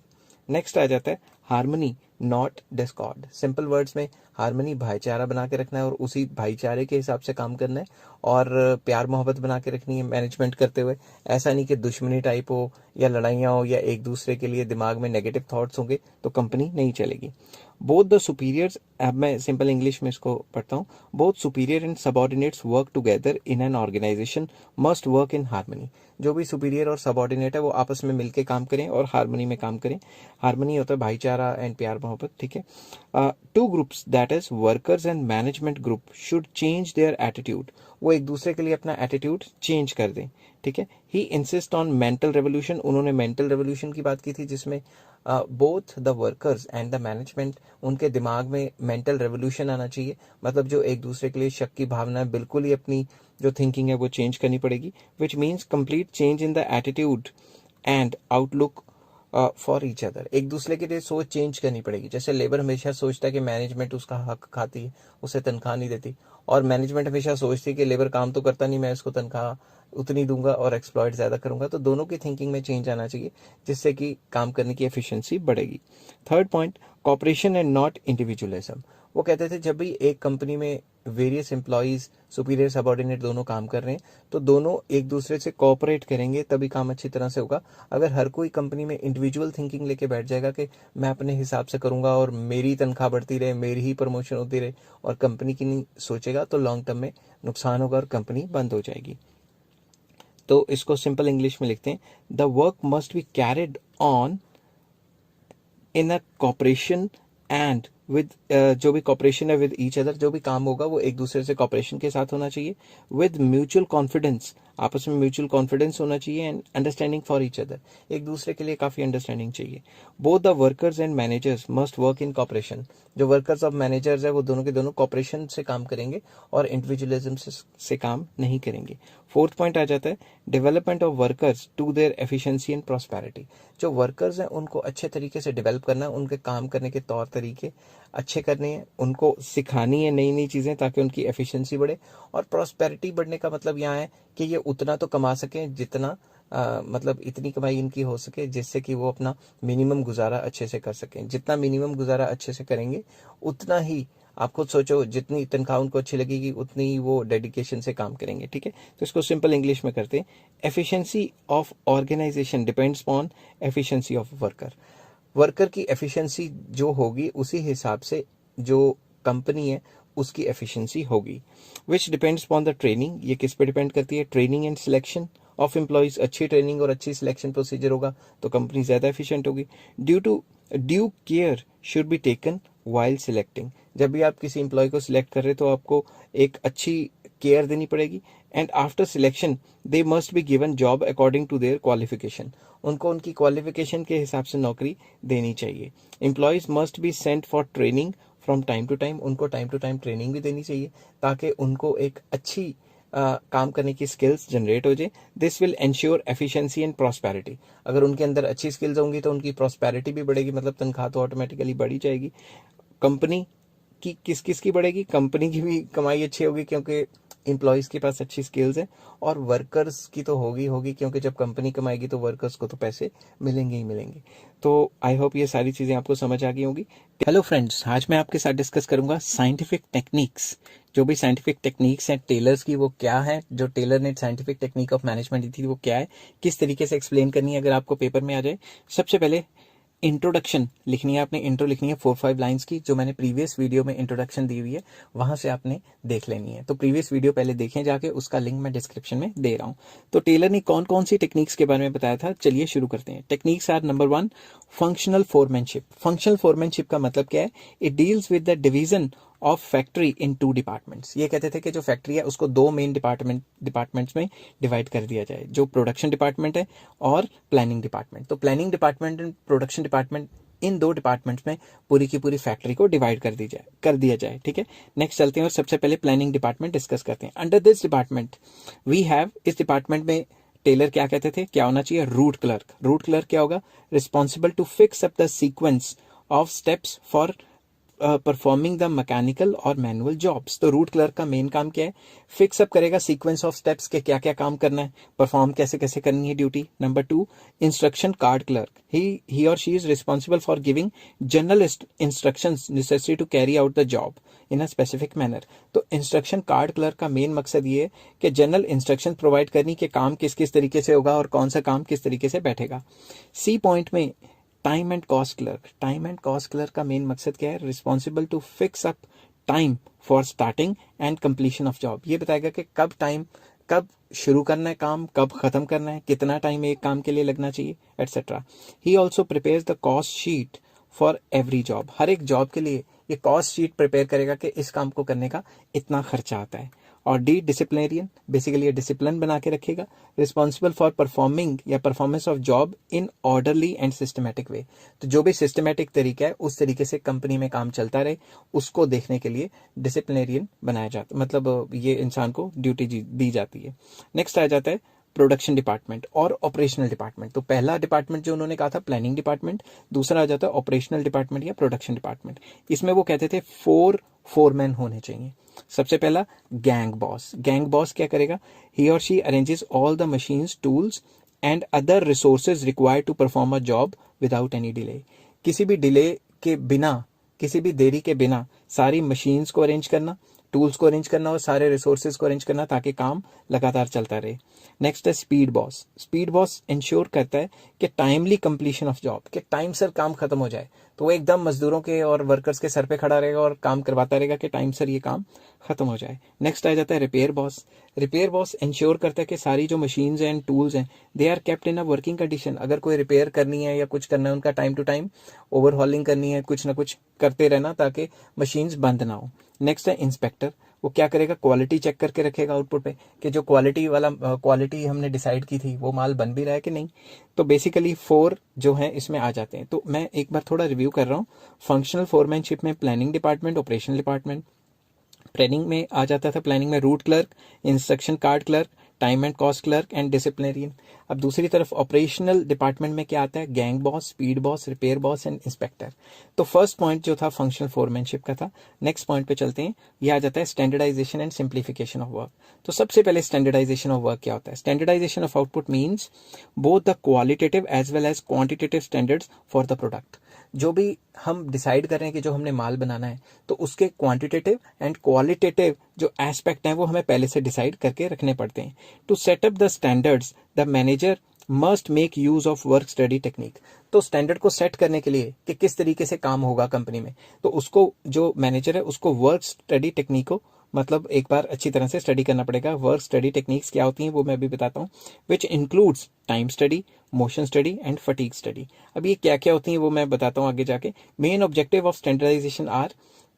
Next आ जाता है harmony not discord. Simple words में हार्मनी भाईचारा बना के रखना है और उसी भाईचारे के हिसाब से काम करना है और प्यार मोहब्बत बना के रखनी है मैनेजमेंट करते हुए। ऐसा नहीं कि दुश्मनी टाइप हो या लड़ाइयाँ हो या एक दूसरे के लिए दिमाग में नेगेटिव थॉट्स होंगे तो कंपनी नहीं चलेगी। बोथ द सुपीरियर्स, अब मैं सिंपल इंग्लिश में इसको पढ़ता हूँ, both superior and subordinates work together in an organisation must work in harmony. जो भी सुपीरियर और सबऑर्डिनेट है वो आपस में मिलके काम करें और हार्मनी में काम करें। हार्मनी होता है भाईचारा एंड प्यार मोहब्बत। ठीक है, two groups that is workers and management group should change their attitude. वो एक दूसरे के लिए अपना एटीट्यूड चेंज कर दें। ठीक है, ही इंसिस्ट ऑन मेंटल रेवोल्यूशन। उन्होंने मेंटल रेवोल्यूशन की बात की थी जिसमें both the workers and the management, उनके दिमाग में मेंटल रेवोल्यूशन आना चाहिए। मतलब जो एक दूसरे के लिए शक की भावना है बिल्कुल ही अपनी जो थिंकिंग है वो चेंज करनी पड़ेगी, which means complete change in the attitude and outlook for each other. एक दूसरे के लिए सोच चेंज करनी पड़ेगी। जैसे लेबर हमेशा सोचता है कि मैनेजमेंट उसका हक खाती है, उसे तनख्वाह नहीं देती, और मैनेजमेंट हमेशा सोचती है कि लेबर काम तो करता नहीं, मैं इसको तनख्वाह उतनी दूंगा और एक्सप्लॉइट ज़्यादा करूंगा। तो दोनों की थिंकिंग में चेंज आना चाहिए, जिससे कि काम करने की एफिशिएंसी बढ़ेगी। Third point, cooperation and not individualism. वो कहते थे जब भी एक कंपनी में वेरियस एम्प्लॉयज, सुपीरियर सबॉर्डिनेट दोनों काम कर रहे हैं, तो दोनों एक दूसरे से कोऑपरेट करेंगे, तभी काम अच्छी तरह से होगा। अगर हर कोई कंपनी में इंडिविजुअल थिंकिंग लेके बैठ जाएगा कि मैं अपने हिसाब से करूंगा और मेरी तनख्वाह बढ़ती रहे, मेरी ही प्रमोशन होती रहे, और कंपनी की नहीं सोचेगा, तो लॉन्ग टर्म में नुकसान होगा और कंपनी बंद हो जाएगी। तो इसको सिंपल इंग्लिश में लिखते हैं, the work must be carried on in a cooperation and with, जो भी कॉपरेशन है विद ईच अदर, जो भी काम होगा वो एक दूसरे से कॉपरेशन के साथ होना चाहिए, विद म्यूचुअल कॉन्फिडेंस, आपस में म्यूचुअल कॉन्फिडेंस होना चाहिए, and understanding for each other, एक दूसरे के लिए काफी अंडरस्टैंडिंग चाहिए। Both the workers and managers must work in cooperation, जो वर्कर्स और मैनेजर्स है वो दोनों के दोनों कॉपरेशन से काम करेंगे और इंडिविजुअलिज्म से काम नहीं करेंगे। फोर्थ पॉइंट आ जाता है, development of workers to their efficiency and prosperity. जो वर्कर्स हैं उनको अच्छे तरीके से डेवलप करना है, उनके काम करने के तौर तरीके अच्छे करने हैं, उनको सिखानी है नई नई चीज़ें, ताकि उनकी एफिशिएंसी बढ़े। और प्रॉस्पेरिटी बढ़ने का मतलब यहाँ है कि ये उतना तो कमा सकें जितना मतलब इतनी कमाई इनकी हो सके जिससे कि वो अपना मिनिमम गुजारा अच्छे से कर सकें। जितना मिनिमम गुजारा अच्छे से करेंगे, उतना ही आप खुद सोचो, जितनी तनख्वाह उनको अच्छी लगेगी उतनी ही वो डेडिकेशन से काम करेंगे। ठीक है, तो इसको सिंपल इंग्लिश में करते हैं, efficiency of organisation depends on efficiency of worker. Worker की एफिशिएंसी जो होगी उसी हिसाब से जो कंपनी है उसकी एफिशिएंसी होगी। Which depends on the training, ये किस पे डिपेंड करती है, training and selection of employees. अच्छी ट्रेनिंग और अच्छी सिलेक्शन प्रोसीजर होगा तो कंपनी ज्यादा एफिशिएंट होगी। Due care should be taken while selecting, जब भी आप किसी एम्प्लॉय को सिलेक्ट कर रहे हो तो आपको एक अच्छी केयर देनी पड़ेगी। And after selection they must be given job according to their qualification, उनको उनकी क्वालिफिकेशन के हिसाब से नौकरी देनी चाहिए। Employees must be sent for training from time to time, उनको टाइम टू टाइम ट्रेनिंग भी देनी चाहिए ताकि उनको एक अच्छी काम करने की स्किल्स जनरेट हो जाए। This will ensure efficiency and prosperity, अगर उनके अंदर अच्छी स्किल्स होंगी तो उनकी प्रॉस्पेरिटी भी बढ़ेगी, मतलब तनख्वाह तो ऑटोमेटिकली बढ़ी जाएगी। कंपनी की किस किस की बढ़ेगी, कंपनी की भी कमाई अच्छी होगी क्योंकि एम्प्लॉयज के पास अच्छी स्किल्स है, और वर्कर्स की तो होगी होगी क्योंकि जब कंपनी कमाएगी तो वर्कर्स को तो पैसे मिलेंगे ही मिलेंगे। तो आई होप ये सारी चीजें आपको समझ आ गई होंगी। हेलो फ्रेंड्स, आज मैं आपके साथ डिस्कस करूंगा साइंटिफिक टेक्निक्स। जो भी साइंटिफिक टेक्निक्स हैं टेलर्स की वो क्या है, जो टेलर ने साइंटिफिक टेक्निक ऑफ मैनेजमेंट दी थी वो क्या है, किस तरीके से एक्सप्लेन करनी है अगर आपको पेपर में आ जाए। सबसे पहले इंट्रोडक्शन लिखनी है, आपने इंट्रो लिखनी है 4-5 लाइंस की, जो मैंने प्रीवियस वीडियो में इंट्रोडक्शन दी हुई है वहां से आपने देख लेनी है। तो प्रीवियस वीडियो पहले देखें जाके, उसका लिंक मैं डिस्क्रिप्शन में दे रहा हूं। तो टेलर ने कौन कौन सी टेक्निक्स के बारे में बताया था, चलिए शुरू करते हैं। Techniques are, number 1, functional foremanship. Functional foremanship का मतलब क्या है, it deals with the division of factory in 2 departments. ये कहते थे कि जो फैक्ट्री है उसको 2 मेन डिपार्टमेंट्स में डिवाइड कर दिया जाए, जो प्रोडक्शन डिपार्टमेंट है और प्लानिंग डिपार्टमेंट। तो planning department and production department, in 2 departments में पूरी की पूरी फैक्ट्री को डिवाइड कर दिया जाए। ठीक है, नेक्स्ट चलते हैं और सबसे पहले प्लानिंग डिपार्टमेंट डिस्कस करते हैं। Under this department we have, इस डिपार्टमेंट में टेलर क्या कहते थे, क्या होना चाहिए, रूट क्लर्क। रूट क्लर्क क्या होगा, responsible to fix up the sequence of steps for performing the mechanical और मैनुअल जॉब्स। तो रूट क्लर्क का मेन काम क्या है, फिक्स अप करेगा सीक्वेंस ऑफ स्टेप्स के क्या क्या काम करना है, परफॉर्म कैसे कैसे करनी है duty. Number 2, instruction card clerk, he और she is responsible for giving general instructions necessary to carry out the job in a specific manner. तो इंस्ट्रक्शन कार्ड क्लर्क का मेन मकसद ये है कि जनरल इंस्ट्रक्शन प्रोवाइड करनी के काम किस किस तरीके से होगा और कौन सा काम किस तरीके से बैठेगा। सी पॉइंट में time and cost clerk, time and cost clerk का मेन मकसद क्या है, responsible to fix up time for starting and completion of job. ये बताएगा कि कब शुरू करना है काम, कब खत्म करना है, कितना टाइम एक काम के लिए लगना चाहिए, etcetera. He also prepares the cost sheet for every job, हर एक जॉब के लिए ये कॉस्ट शीट प्रिपेयर करेगा कि इस काम को करने का इतना खर्चा आता है। और डी, डिसिप्लिनेरियन, बेसिकली ये डिसिप्लिन बना के रखेगा, रिस्पॉन्सिबल फॉर परफॉर्मिंग या performance of job in orderly and systematic way. तो जो भी सिस्टमैटिक तरीका है उस तरीके से कंपनी में काम चलता रहे, उसको देखने के लिए डिसिप्लिनेरियन बनाया जाता, मतलब ये इंसान को ड्यूटी दी जाती है। नेक्स्ट आ जाता है प्रोडक्शन डिपार्टमेंट और ऑपरेशनल डिपार्टमेंट। तो पहला डिपार्टमेंट जो उन्होंने कहा था प्लानिंग डिपार्टमेंट, दूसरा आ जाता है ऑपरेशनल डिपार्टमेंट या प्रोडक्शन डिपार्टमेंट। इसमें वो कहते थे 4 फोरमैन होने चाहिए। सबसे पहला गैंग बॉस। गैंग बॉस क्या करेगा? ही और she arranges all the machines, tools and other resources required to perform a job without any delay. किसी भी डिले के बिना, किसी भी देरी के बिना सारी मशीन्स को अरेंज करना, टूल्स को अरेंज करना और सारे रिसोर्सेज को अरेंज करना ताकि काम लगातार चलता रहे। नेक्स्ट है speed boss. Speed boss ensure करता है कि टाइमली कंप्लीशन ऑफ जॉब, कि टाइम सर काम खत्म हो जाए। तो वो एकदम मजदूरों के और वर्कर्स के सर पे खड़ा रहेगा और काम करवाता रहेगा कि टाइम सर ये काम खत्म हो जाए। नेक्स्ट आ जाता है repair boss. Repair boss ensure करता है कि सारी जो मशीन्स हैं एंड टूल्स हैं they are kept in a working condition. अगर कोई रिपेयर करनी है या कुछ करना है उनका टाइम टू टाइम ओवरहॉलिंग करनी है, कुछ ना कुछ करते रहना ताकि मशीन्स बंद ना हो। नेक्स्ट है इंस्पेक्टर। वो क्या करेगा? क्वालिटी चेक करके रखेगा आउटपुट पे कि जो क्वालिटी हमने डिसाइड की थी वो माल बन भी रहा है कि नहीं। तो बेसिकली 4 जो है इसमें आ जाते हैं। तो मैं एक बार थोड़ा रिव्यू कर रहा हूँ। फंक्शनल फोरमैनशिप में planning department, operational department. Planning में आ जाता था, प्लानिंग में route clerk, instruction card clerk, time and cost clerk and disciplinarian. अब दूसरी तरफ ऑपरेशनल डिपार्टमेंट में क्या आता है? Gang boss, speed boss, repair boss and inspector. तो फर्स्ट पॉइंट जो था फंक्शनल फोरमैनशिप का था। नेक्स्ट पॉइंट पे चलते हैं। ये आ जाता है standardisation and simplification of work. तो सबसे पहले स्टैंडर्डाइजेशन ऑफ वर्क क्या होता है? Standardisation of output means both the qualitative as well as quantitative standards for the product. जो भी हम डिसाइड कर रहे हैं कि जो हमने माल बनाना है तो उसके क्वांटिटेटिव एंड क्वालिटेटिव जो एस्पेक्ट हैं वो हमें पहले से डिसाइड करके रखने पड़ते हैं। To set up the standards the manager must make use of work study technique. तो स्टैंडर्ड को सेट करने के लिए कि किस तरीके से काम होगा कंपनी में, तो उसको जो मैनेजर है उसको वर्क स्टडी टेक्निक को मतलब एक बार अच्छी तरह से स्टडी करना पड़ेगा। वर्क स्टडी टेक्निक्स क्या होती हैं वो मैं भी बताता हूँ। Which includes time study, motion study and fatigue study. अब ये क्या क्या होती हैं वो मैं बताता हूँ आगे जाके। Main objective of standardisation are.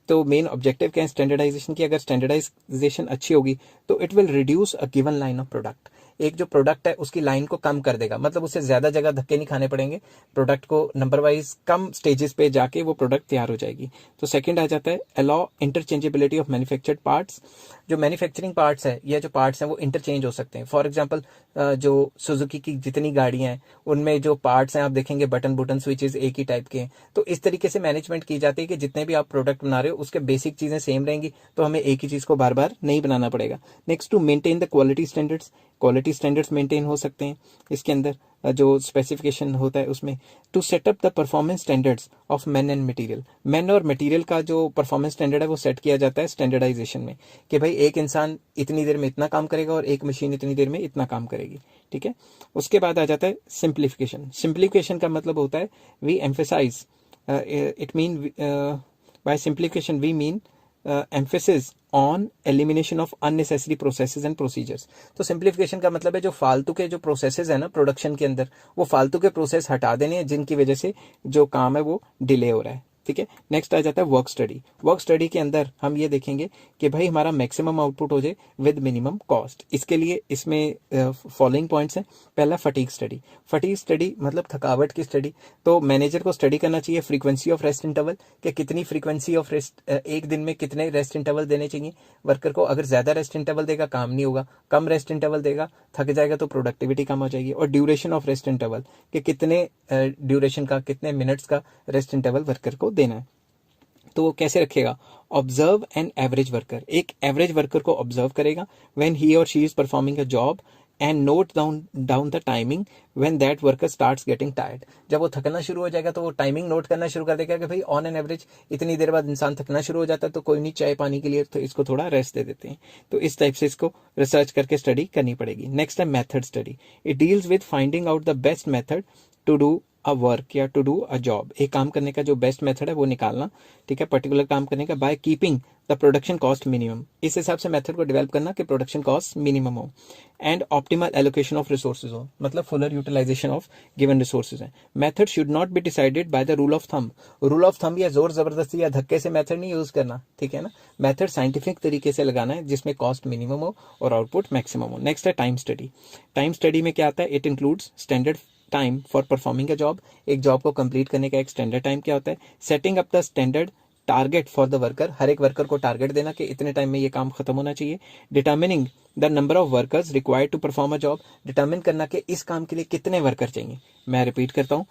तो मेन ऑब्जेक्टिव क्या है स्टैंडर्डाइजेशन की? अगर स्टैंडर्डाइजेशन अच्छी होगी तो it will reduce a given line of product. एक जो प्रोडक्ट है उसकी लाइन को कम कर देगा, मतलब उससे ज्यादा जगह धक्के नहीं खाने पड़ेंगे। प्रोडक्ट को नंबर वाइज कम स्टेजेस पे जाके वो प्रोडक्ट तैयार हो जाएगी। तो सेकंड आ जाता है allow interchangeability of manufactured parts. जो मैन्युफैक्चरिंग पार्ट्स है या जो पार्ट्स हैं वो इंटरचेंज हो सकते हैं। फॉर एग्जांपल जो सुजुकी की जितनी गाड़ियां हैं उनमें जो पार्ट्स हैं आप देखेंगे बटन बुटन स्विचेस एक ही टाइप के हैं। तो इस तरीके से मैनेजमेंट की जाती है कि जितने भी आप प्रोडक्ट बना रहे हो उसके बेसिक चीजें सेम रहेंगी, तो हमें एक ही चीज को बार बार नहीं बनाना पड़ेगा। Next to maintain the quality standards. Quality standards maintain हो सकते हैं इसके अंदर जो स्पेसिफिकेशन होता है उसमें। To set up the performance standards of man and material. Man और मटेरियल का जो परफॉर्मेंस स्टैंडर्ड है वो सेट किया जाता है स्टैंडर्डाइजेशन में कि भाई एक इंसान इतनी देर में इतना काम करेगा और एक मशीन इतनी देर में इतना काम करेगी। ठीक है। उसके बाद आ जाता है सिंप्लीफिकेशन। सिंप्लीफिकेशन का मतलब होता है we emphasise it mean by simplification we mean emphasis on elimination of unnecessary processes and procedures। तो सिंप्लीफिकेशन का मतलब है जो फालतू के जो प्रोसेसेस है ना प्रोडक्शन के अंदर, वो फालतू के प्रोसेस हटा देने हैं जिनकी वजह से जो काम है वो डिले हो रहा है। ठीक है। नेक्स्ट आ जाता है वर्क स्टडी। वर्क स्टडी के अंदर हम ये देखेंगे कि भाई हमारा मैक्सिमम आउटपुट हो जाए विद मिनिमम कॉस्ट। इसके लिए इसमें फॉलोइंग पॉइंट्स हैं। पहला फटीग स्टडी। फटीग स्टडी मतलब थकावट की स्टडी। तो मैनेजर को स्टडी करना चाहिए फ्रीक्वेंसी ऑफ रेस्ट इंटरवल, कि कितनी फ्रीक्वेंसी ऑफ रेस्ट, एक दिन में कितने रेस्ट इंटरवल देने चाहिए वर्कर को। अगर ज्यादा रेस्ट इंटरवल देगा काम नहीं होगा, कम रेस्ट इंटरवल देगा थक जाएगा तो प्रोडक्टिविटी कम हो जाएगी। और ड्यूरेशन ऑफ रेस्ट इंटरवल, कि कितने ड्यूरेशन का, कितने मिनट्स का रेस्ट इंटरवल वर्कर को देना है। तो वो कैसे रखेगा? Observe an average worker. एक एवरेज वर्कर को ऑब्जर्व करेगा व्हेन ही और she is performing a job and note down the timing when that worker starts getting tired. जब वो थकना शुरू हो जाएगा तो वो टाइमिंग नोट करना शुरू कर देगा कि भाई ऑन एन एवरेज इतनी देर बाद इंसान थकना शुरू हो जाता है, तो कोई नहीं चाय पानी के लिए तो इसको थोड़ा रेस्ट दे देते हैं। तो इस टाइप से इसको रिसर्च करके स्टडी करनी पड़ेगी। नेक्स्ट है method study. It deals with finding out the best method to do a work या टू डू अ जॉब। एक काम करने का जो बेस्ट मेथड है वो निकालना। ठीक है। पर्टिकुलर काम करने का by keeping the production cost minimum. इस हिसाब से मेथड को डेवलप करना कि प्रोडक्शन कॉस्ट मिनिमम हो and optimal allocation of resources हो, मतलब fuller utilisation of given resources है। Method should not be decided by the rule of thumb. Rule of thumb या जोर जबरदस्ती या धक्के से मेथड नहीं यूज करना। ठीक है ना। मेथड साइंटिफिक तरीके से लगाना है जिसमें कॉस्ट मिनिमम हो और आउटपुट मैक्सिमम हो। नेक्स्ट है टाइम स्टडी। टाइम स्टडी में क्या आता है? It includes standard time for performing a job. एक जॉब को कंप्लीट करने का एक स्टैंडर्ड टाइम क्या होता है? Setting up the standard target for the worker. हर एक वर्कर को टारगेट देना कि इतने टाइम में ये काम खत्म होना चाहिए। Determining the number of workers required to perform a job, determine करना कि इस काम के लिए कितने वर्कर चाहिए। मैं रिपीट करता हूँ,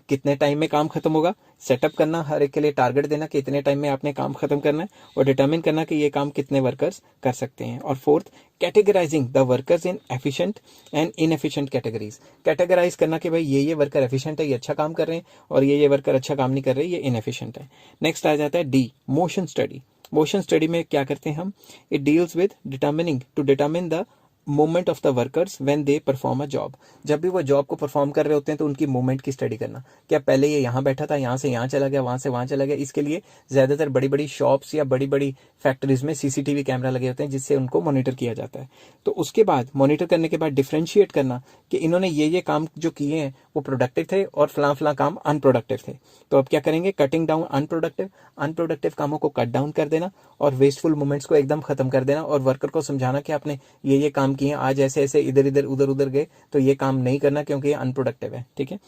कितने टाइम में काम खत्म होगा, सेटअप करना, हर एक के लिए टारगेट देना कि इतने टाइम में आपने काम खत्म करना है, और डिटरमिन करना कि ये काम कितने वर्कर्स कर सकते हैं। और fourth, categorising the workers in efficient and inefficient categories, categorise करना कि भाई ये वर्कर एफिशिएंट है, ये अच्छा काम कर रहे हैं, और ये वर्कर अच्छा काम नहीं कर रहे, ये इनएफिशिएंट है। नेक्स्ट आ जाता है D, motion study. Motion study में क्या करते हैं हम, it deals with determining to determine the movement of the workers when they perform a job. जब भी वो जॉब को परफॉर्म कर रहे होते हैं तो उनकी मूवमेंट की स्टडी करना, क्या पहले ये यहाँ बैठा था, यहाँ से यहाँ चला गया, वहां से वहां चला गया। इसके लिए ज्यादातर बड़ी बड़ी शॉप्स या बड़ी बड़ी फैक्ट्रीज में सीसीटीवी कैमरा लगे होते हैं जिससे उनको मॉनिटर किया जाता है। तो उसके बाद मॉनिटर करने के बाद डिफ्रेंशिएट करना कि इन्होंने ये काम जो किए हैं वो प्रोडक्टिव थे और फलां फलां काम अनप्रोडक्टिव थे। तो अब क्या करेंगे, कटिंग डाउन अनप्रोडक्टिव कामों को कट डाउन कर देना और वेस्टफुल मूवमेंट्स को एकदम खत्म कर देना, और वर्कर को समझाना कि आपने ये काम किए, आज ऐसे ऐसे इधर इधर उधर उधर गए तो ये काम नहीं करना क्योंकि ये अनप्रोडक्टिव है। ठीक है।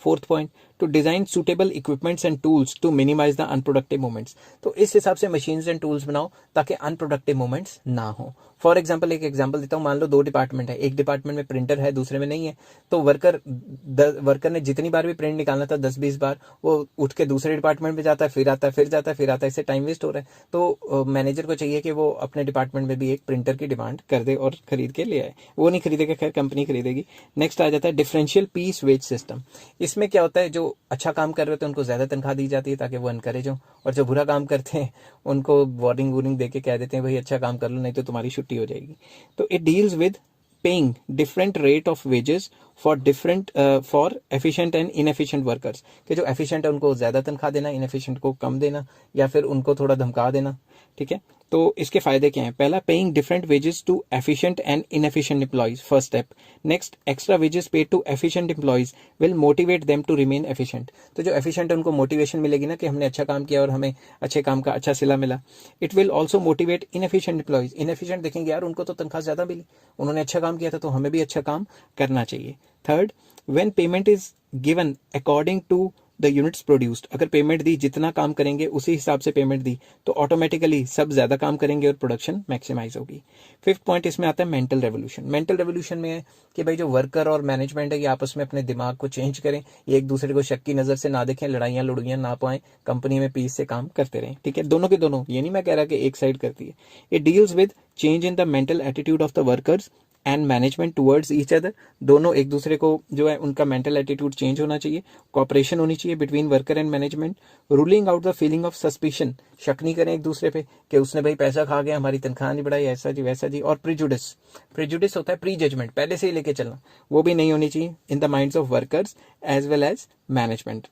Fourth point, to design suitable equipments and tools to minimise the unproductive movements. तो इस हिसाब से मशीन्स एंड टूल्स बनाओ ताकि अनप्रोडक्टिव मूवमेंट्स ना हो। फॉर एग्जाम्पल, एक एग्जाम्पल देता हूँ, मान लो 2 डिपार्टमेंट है, एक डिपार्टमेंट में प्रिंटर है, दूसरे में नहीं है, तो वर्कर ने जितनी बार भी प्रिंट निकालना था 10-20 बार, वो उठ के दूसरे डिपार्टमेंट में जाता है, फिर आता है, फिर जाता है, फिर आता है, इससे टाइम वेस्ट हो रहा है। तो मैनेजर को चाहिए कि वो अपने डिपार्टमेंट में भी एक प्रिंटर की डिमांड कर दे और खरीद के ले आए। वो नहीं खरीदेगा, खैर कंपनी खरीदेगी। नेक्स्ट आ जाता है डिफरेंशियल पीस वेज सिस्टम। इसमें क्या होता है, जो अच्छा काम कर रहे होते हैं उनको ज्यादा तनख्वाह दी जाती है ताकि वो एनकरेज हो, और जो बुरा काम करते हैं उनको वार्निंग दे के कह देते हैं भाई अच्छा काम कर लो नहीं तो तुम्हारी छुट्टी हो जाएगी। तो it deals with paying different rate of wages for efficient and inefficient workers, कि जो एफिशिएंट है उनको ज्यादा तनख्वाह देना, इनएफिशिएंट को कम देना, या फिर उनको थोड़ा धमका देना। ठीक है। तो इसके फायदे क्या हैं, पहला, paying different wages to efficient and inefficient employees, first step. Next, extra wages paid to efficient employees will motivate them to remain efficient. तो जो एफिशिएंट है उनको मोटिवेशन मिलेगी ना कि हमने अच्छा काम किया और हमें अच्छे काम का अच्छा सिला मिला। It will also motivate inefficient employees, inefficient देखेंगे यार उनको तो तनख्वाह ज्यादा मिली, उन्होंने अच्छा काम किया था तो हमें भी अच्छा काम करना चाहिए। Third, when payment is given according to the units produced, अगर पेमेंट दी, जितना काम करेंगे उसी हिसाब से पेमेंट दी तो ऑटोमेटिकली सब ज्यादा काम करेंगे और प्रोडक्शन मैक्सिमाइज होगी। फिफ्थ पॉइंट इसमें आता है मेंटल रेवोल्यूशन। मेंटल रेवोल्यूशन में है कि भाई जो वर्कर और मैनेजमेंट है ये आपस में अपने दिमाग को चेंज करें, ये एक दूसरे को शक की नजर से ना देखें, लड़ाइयां लुड़ियां ना पाएं, कंपनी में पीस से काम करते रहें। ठीक है, दोनों के दोनों, ये नहीं मैं कह रहा कि एक साइड करती है। It deals with change in the mental attitude of the workers and management towards each other, दोनों एक दूसरे को जो है उनका मेंटल एटीट्यूड चेंज होना चाहिए, कोऑपरेशन होनी चाहिए between worker and management, ruling out the feeling of suspicion, शक नहीं करें एक दूसरे पे कि उसने भाई पैसा खा गया, हमारी तनख्वाह नहीं बढ़ाई, ऐसा जी वैसा जी। और प्रिजुडिस होता है प्री जजमेंट, पहले से ही लेके चलना, वो भी नहीं होनी चाहिए in the minds of workers as well as management.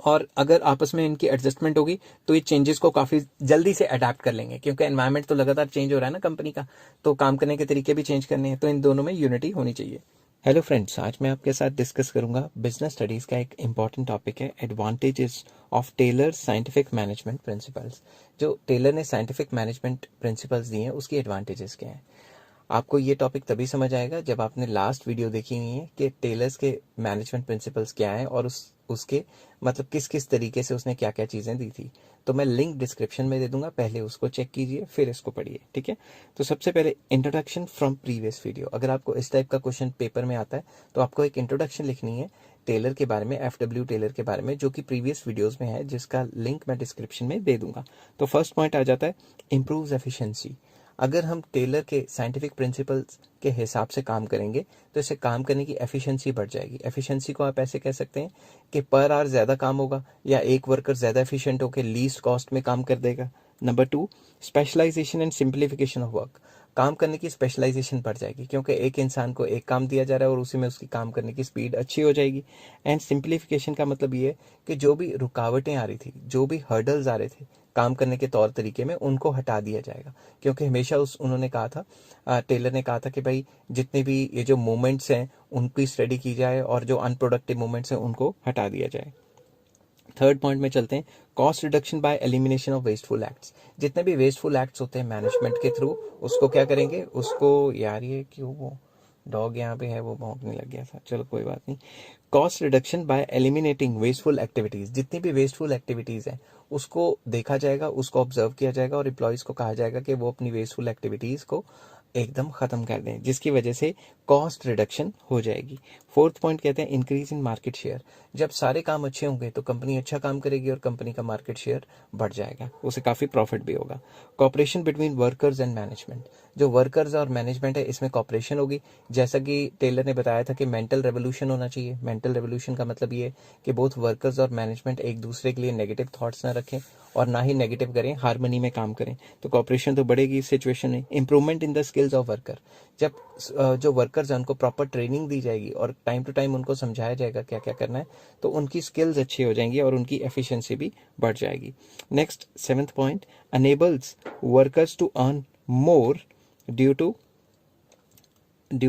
और अगर आपस में इनकी एडजस्टमेंट होगी तो ये चेंजेस को काफी जल्दी से अडेप्ट कर लेंगे, क्योंकि एनवायरनमेंट तो लगातार चेंज हो रहा है ना कंपनी का, तो काम करने के तरीके भी चेंज करने हैं, तो इन दोनों में यूनिटी होनी चाहिए। हेलो फ्रेंड्स, आज मैं आपके साथ डिस्कस करूंगा बिजनेस स्टडीज का एक इंपॉर्टेंट टॉपिक है, advantages of Taylor's scientific management principles. जो टेलर ने साइंटिफिक मैनेजमेंट प्रिंसिपल्स दिए हैं उसकी एडवांटेजेस क्या हैं। आपको ये टॉपिक तभी समझ आएगा जब आपने लास्ट वीडियो देखी हुई है कि टेलर्स के मैनेजमेंट प्रिंसिपल्स क्या है और उसके मतलब किस किस तरीके से उसने क्या क्या चीजें दी थी। तो मैं लिंक डिस्क्रिप्शन में दे दूंगा, पहले उसको चेक कीजिए फिर इसको पढ़िए। ठीक है। तो सबसे पहले इंट्रोडक्शन फ्रॉम प्रीवियस वीडियो। अगर आपको इस टाइप का क्वेश्चन पेपर में आता है तो आपको एक इंट्रोडक्शन लिखनी है टेलर के बारे में, FW टेलर के बारे में, जो कि प्रीवियस वीडियोस में है, जिसका लिंक मैं डिस्क्रिप्शन में दे दूंगा। तो फर्स्ट पॉइंट आ जाता है इम्प्रूव्स एफिशिएंसी। अगर हम टेलर के साइंटिफिक प्रिंसिपल्स के हिसाब से काम करेंगे तो इससे काम करने की एफिशिएंसी बढ़ जाएगी। एफिशिएंसी को आप ऐसे कह सकते हैं कि पर आवर ज्यादा काम होगा या एक वर्कर ज्यादा एफिशिएंट होकर लीस्ट कॉस्ट में काम कर देगा। Number 2, specialisation and simplification of work. काम करने की स्पेशलाइजेशन बढ़ जाएगी क्योंकि एक इंसान को एक काम दिया जा रहा है और उसी में उसकी काम करने की स्पीड अच्छी हो जाएगी। एंड सिंप्लीफिकेशन का मतलब ये है कि जो भी रुकावटें आ रही थी, जो भी हर्डल्स आ रहे थे काम करने के तौर तरीके में, उनको हटा दिया जाएगा। क्योंकि हमेशा उन्होंने कहा था, टेलर ने कहा था कि भाई जितने भी ये जो मूवमेंट्स हैं उनकी स्टडी की जाए और जो अनप्रोडक्टिव मूवमेंट्स हैं उनको हटा दिया जाए। थर्ड पॉइंट में चलते हैं, cost reduction by elimination of wasteful acts. जितने भी वेस्टफुल एक्ट्स होते हैं मैनेजमेंट के थ्रू, उसको क्या करेंगे, उसको यार ये क्यों वो डॉग यहाँ पे है, वो भौंकने लग गया था, चलो कोई बात नहीं। Cost reduction bye eliminating wasteful activities, जितनी भी वेस्टफुल एक्टिविटीज हैं उसको देखा जाएगा, उसको ऑब्जर्व किया जाएगा और एम्प्लॉयज को कहा जाएगा कि वो अपनी वेस्टफुल एक्टिविटीज को एकदम खत्म कर दें, जिसकी वजह से कॉस्ट रिडक्शन हो जाएगी। फोर्थ पॉइंट कहते हैं इंक्रीज इन मार्केट शेयर। जब सारे काम अच्छे होंगे तो कंपनी अच्छा काम करेगी और कंपनी का मार्केट शेयर बढ़ जाएगा, उसे काफी प्रॉफिट भी होगा। Cooperation between workers and management, जो वर्कर्स और मैनेजमेंट है इसमें कॉपरेशन होगी। जैसा कि टेलर ने बताया था कि मेंटल रेवोल्यूशन होना चाहिए। मेंटल रेवोल्यूशन का मतलब ये कि बोथ वर्कर्स और मैनेजमेंट एक दूसरे के लिए नेगेटिव थॉट्स ना रखें और ना ही नेगेटिव करें, हार्मनी में काम करें, तो कॉपरेशन तो बढ़ेगी इस सिचुएशन में। Improvement in the skills of worker, जब जो वर्कर्स हैं उनको प्रॉपर ट्रेनिंग दी जाएगी और टाइम टू टाइम उनको समझाया जाएगा क्या क्या करना है, तो उनकी स्किल्स अच्छी हो जाएंगी और उनकी एफिशिएंसी भी बढ़ जाएगी। Next 7th point, enables workers to earn more due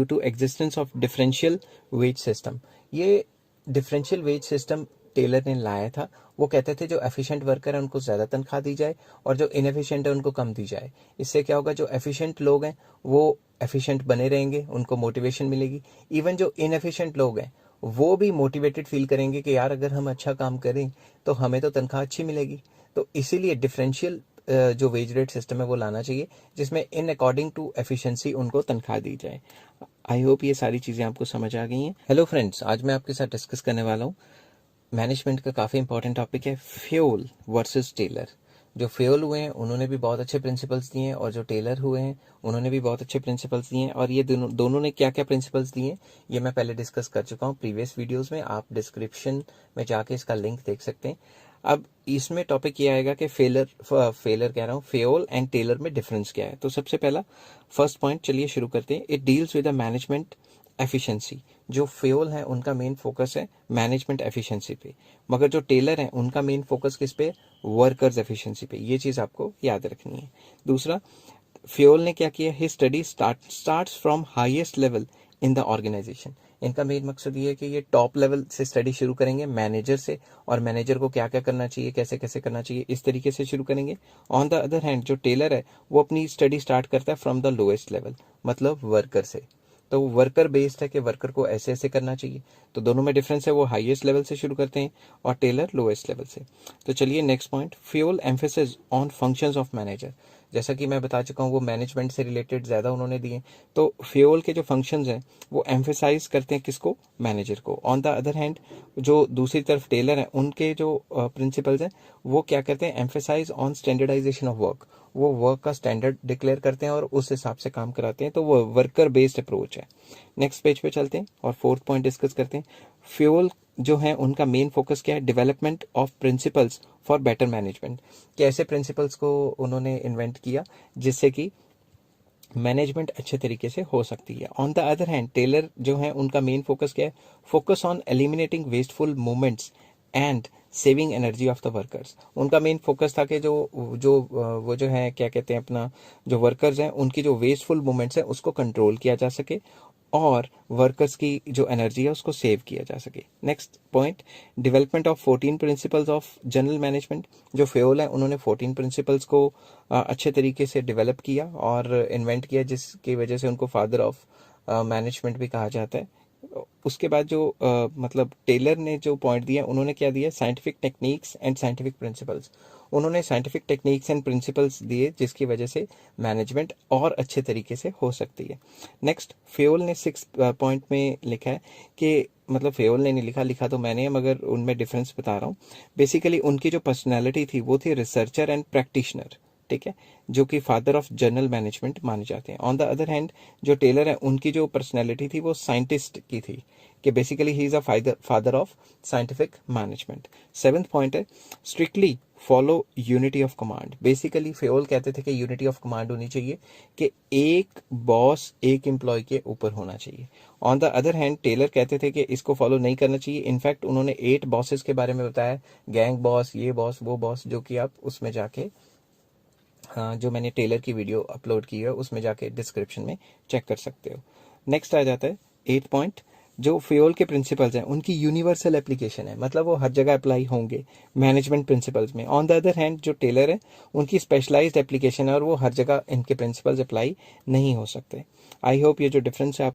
to existence of differential wage system. ये डिफरेंशियल वेज सिस्टम टेलर ने लाया था। वो कहते थे जो एफिशिएंट वर्कर है उनको ज़्यादा तनख्वाह दी जाए और जो इनएफिशिएंट है उनको कम दी जाए। इससे क्या होगा, जो एफिशिएंट लोग हैं वो एफिशिएंट बने रहेंगे, उनको मोटिवेशन मिलेगी। इवन जो इनएफिशिएंट लोग हैं वो भी मोटिवेटेड फील करेंगे कि यार अगर हम अच्छा काम करें तो हमें तो तनख्वाह अच्छी मिलेगी। तो इसीलिए डिफरेंशियल जो वेज रेट सिस्टम है वो लाना चाहिए, जिसमें इन अकॉर्डिंग टू एफिशिएंसी उनको तनख्वाह दी जाए। आई होप ये सारी चीज़ें आपको समझ आ गई हैं। हेलो फ्रेंड्स, आज मैं आपके साथ डिस्कस करने वाला हूँ मैनेजमेंट का काफ़ी इंपॉर्टेंट टॉपिक है, फ्यूल वर्सेस टेलर। जो फ्यूल हुए हैं उन्होंने भी बहुत अच्छे प्रिंसिपल्स दिए हैं और जो टेलर हुए हैं उन्होंने भी बहुत अच्छे प्रिंसिपल्स दिए हैं। और ये दोनों ने क्या क्या प्रिंसिपल्स दिए हैं ये मैं पहले डिस्कस कर चुका हूँ प्रीवियस वीडियोस में, आप डिस्क्रिप्शन में जाके इसका लिंक देख सकते हैं। अब इसमें टॉपिक ये आएगा कि फेलर कह रहा हूँ, फ्यूल एंड टेलर में डिफरेंस क्या है। तो सबसे पहला फर्स्ट पॉइंट चलिए शुरू करते हैं। It deals with the management efficiency. जो फ्यूल है उनका मेन फोकस है मैनेजमेंट एफिशिएंसी पे, मगर जो टेलर है उनका मेन फोकस किस पे, वर्कर्स एफिशिएंसी पे। ये चीज़ आपको याद रखनी है। दूसरा, फ्यूल ने क्या किया, he study starts from highest level in the organisation. इनका मेन मकसद ये है कि ये टॉप लेवल से स्टडी शुरू करेंगे मैनेजर से, और मैनेजर को क्या क्या करना चाहिए, कैसे कैसे करना चाहिए, इस तरीके से शुरू करेंगे। ऑन द अदर हैंड जो टेलर है वो अपनी स्टडी स्टार्ट करता है फ्रॉम द लोएस्ट लेवल, मतलब वर्कर से। तो वर्कर बेस्ड है कि वर्कर को ऐसे ऐसे करना चाहिए। तो दोनों में डिफरेंस है, वो हाईएस्ट लेवल से शुरू करते हैं और टेलर लोएस्ट लेवल से। तो चलिए next point, fuel emphasis on functions of manager. जैसा कि मैं बता चुका हूँ वो मैनेजमेंट से रिलेटेड ज़्यादा उन्होंने दिए। तो फ्यूल के जो फंक्शंस हैं वो एम्फेसाइज करते हैं किसको, मैनेजर को। ऑन द अदर हैंड जो दूसरी तरफ टेलर हैं उनके जो प्रिंसिपल्स हैं वो क्या करते हैं, emphasise on standardisation of work. वो वर्क का स्टैंडर्ड डिक्लेयर करते हैं और उस हिसाब से काम कराते हैं। तो वो वर्कर बेस्ड अप्रोच है। नेक्स्ट पेज पे चलते हैं और फोर्थ पॉइंट डिस्कस करते हैं। फ्यूल जो है उनका मेन फोकस क्या है, development of principles for better management. कैसे प्रिंसिपल्स को उन्होंने इन्वेंट किया जिससे कि मैनेजमेंट अच्छे तरीके से हो सकती है। On the other hand Taylor जो है उनका मेन फोकस क्या है, focus on eliminating wasteful movements and saving energy of the workers. उनका मेन फोकस था कि वो जो है क्या कहते हैं अपना, जो वर्कर्स हैं उनकी जो वेस्टफुल मूवमेंट्स हैं उसको कंट्रोल किया जा सके और वर्कर्स की जो एनर्जी है उसको सेव किया जा सके। Next point, development of 14 principles of general management. जो फ्यूल है उन्होंने 14 प्रिंसिपल्स को अच्छे तरीके से डेवलप किया और इन्वेंट किया, जिसकी वजह से उनको फादर ऑफ मैनेजमेंट भी कहा जाता है। उसके बाद जो मतलब टेलर ने जो पॉइंट दिया उन्होंने क्या दिया, scientific techniques and scientific principles. उन्होंने साइंटिफिक टेक्निक्स एंड प्रिंसिपल्स दिए जिसकी वजह से मैनेजमेंट और अच्छे तरीके से हो सकती है। नेक्स्ट, फ्यूल ने 6 पॉइंट में लिखा है कि मतलब फ्यूल ने नहीं लिखा तो मैंने, मगर उनमें डिफरेंस बता रहा हूँ। बेसिकली उनकी जो पर्सनैलिटी थी वो थी रिसर्चर एंड प्रैक्टिशनर, ठीक है, जो कि फादर ऑफ जनरल मैनेजमेंट माने जाते हैं। ऑन द अदर हैंड जो टेलर है उनकी जो पर्सनैलिटी थी वो साइंटिस्ट की थी, कि basically he is a father of scientific management. 7th point है, strictly follow unity of command. Basically Fayol कहते थे कि यूनिटी ऑफ कमांड होनी चाहिए, कि एक बॉस एक एम्प्लॉय के ऊपर होना चाहिए। On the other hand Taylor कहते थे कि इसको फॉलो नहीं करना चाहिए। इनफैक्ट उन्होंने 8 बॉसेस के बारे में बताया, गैंग बॉस, ये बॉस, वो बॉस, जो कि आप उसमें जाके जो मैंने टेलर की वीडियो अपलोड की है उसमें जाके डिस्क्रिप्शन में चेक कर सकते हो। नेक्स्ट आ जाता है 8 पॉइंट, जो फ्यूल के प्रिंसिपल्स हैं उनकी यूनिवर्सल एप्लीकेशन है, मतलब वो हर जगह अप्लाई होंगे मैनेजमेंट प्रिंसिपल्स में। ऑन द अदर हैंड जो टेलर है उनकी स्पेशलाइज्ड एप्लीकेशन है और वो हर जगह इनके प्रिंसिपल्स अप्लाई नहीं हो सकते। आई होप ये जो डिफरेंस है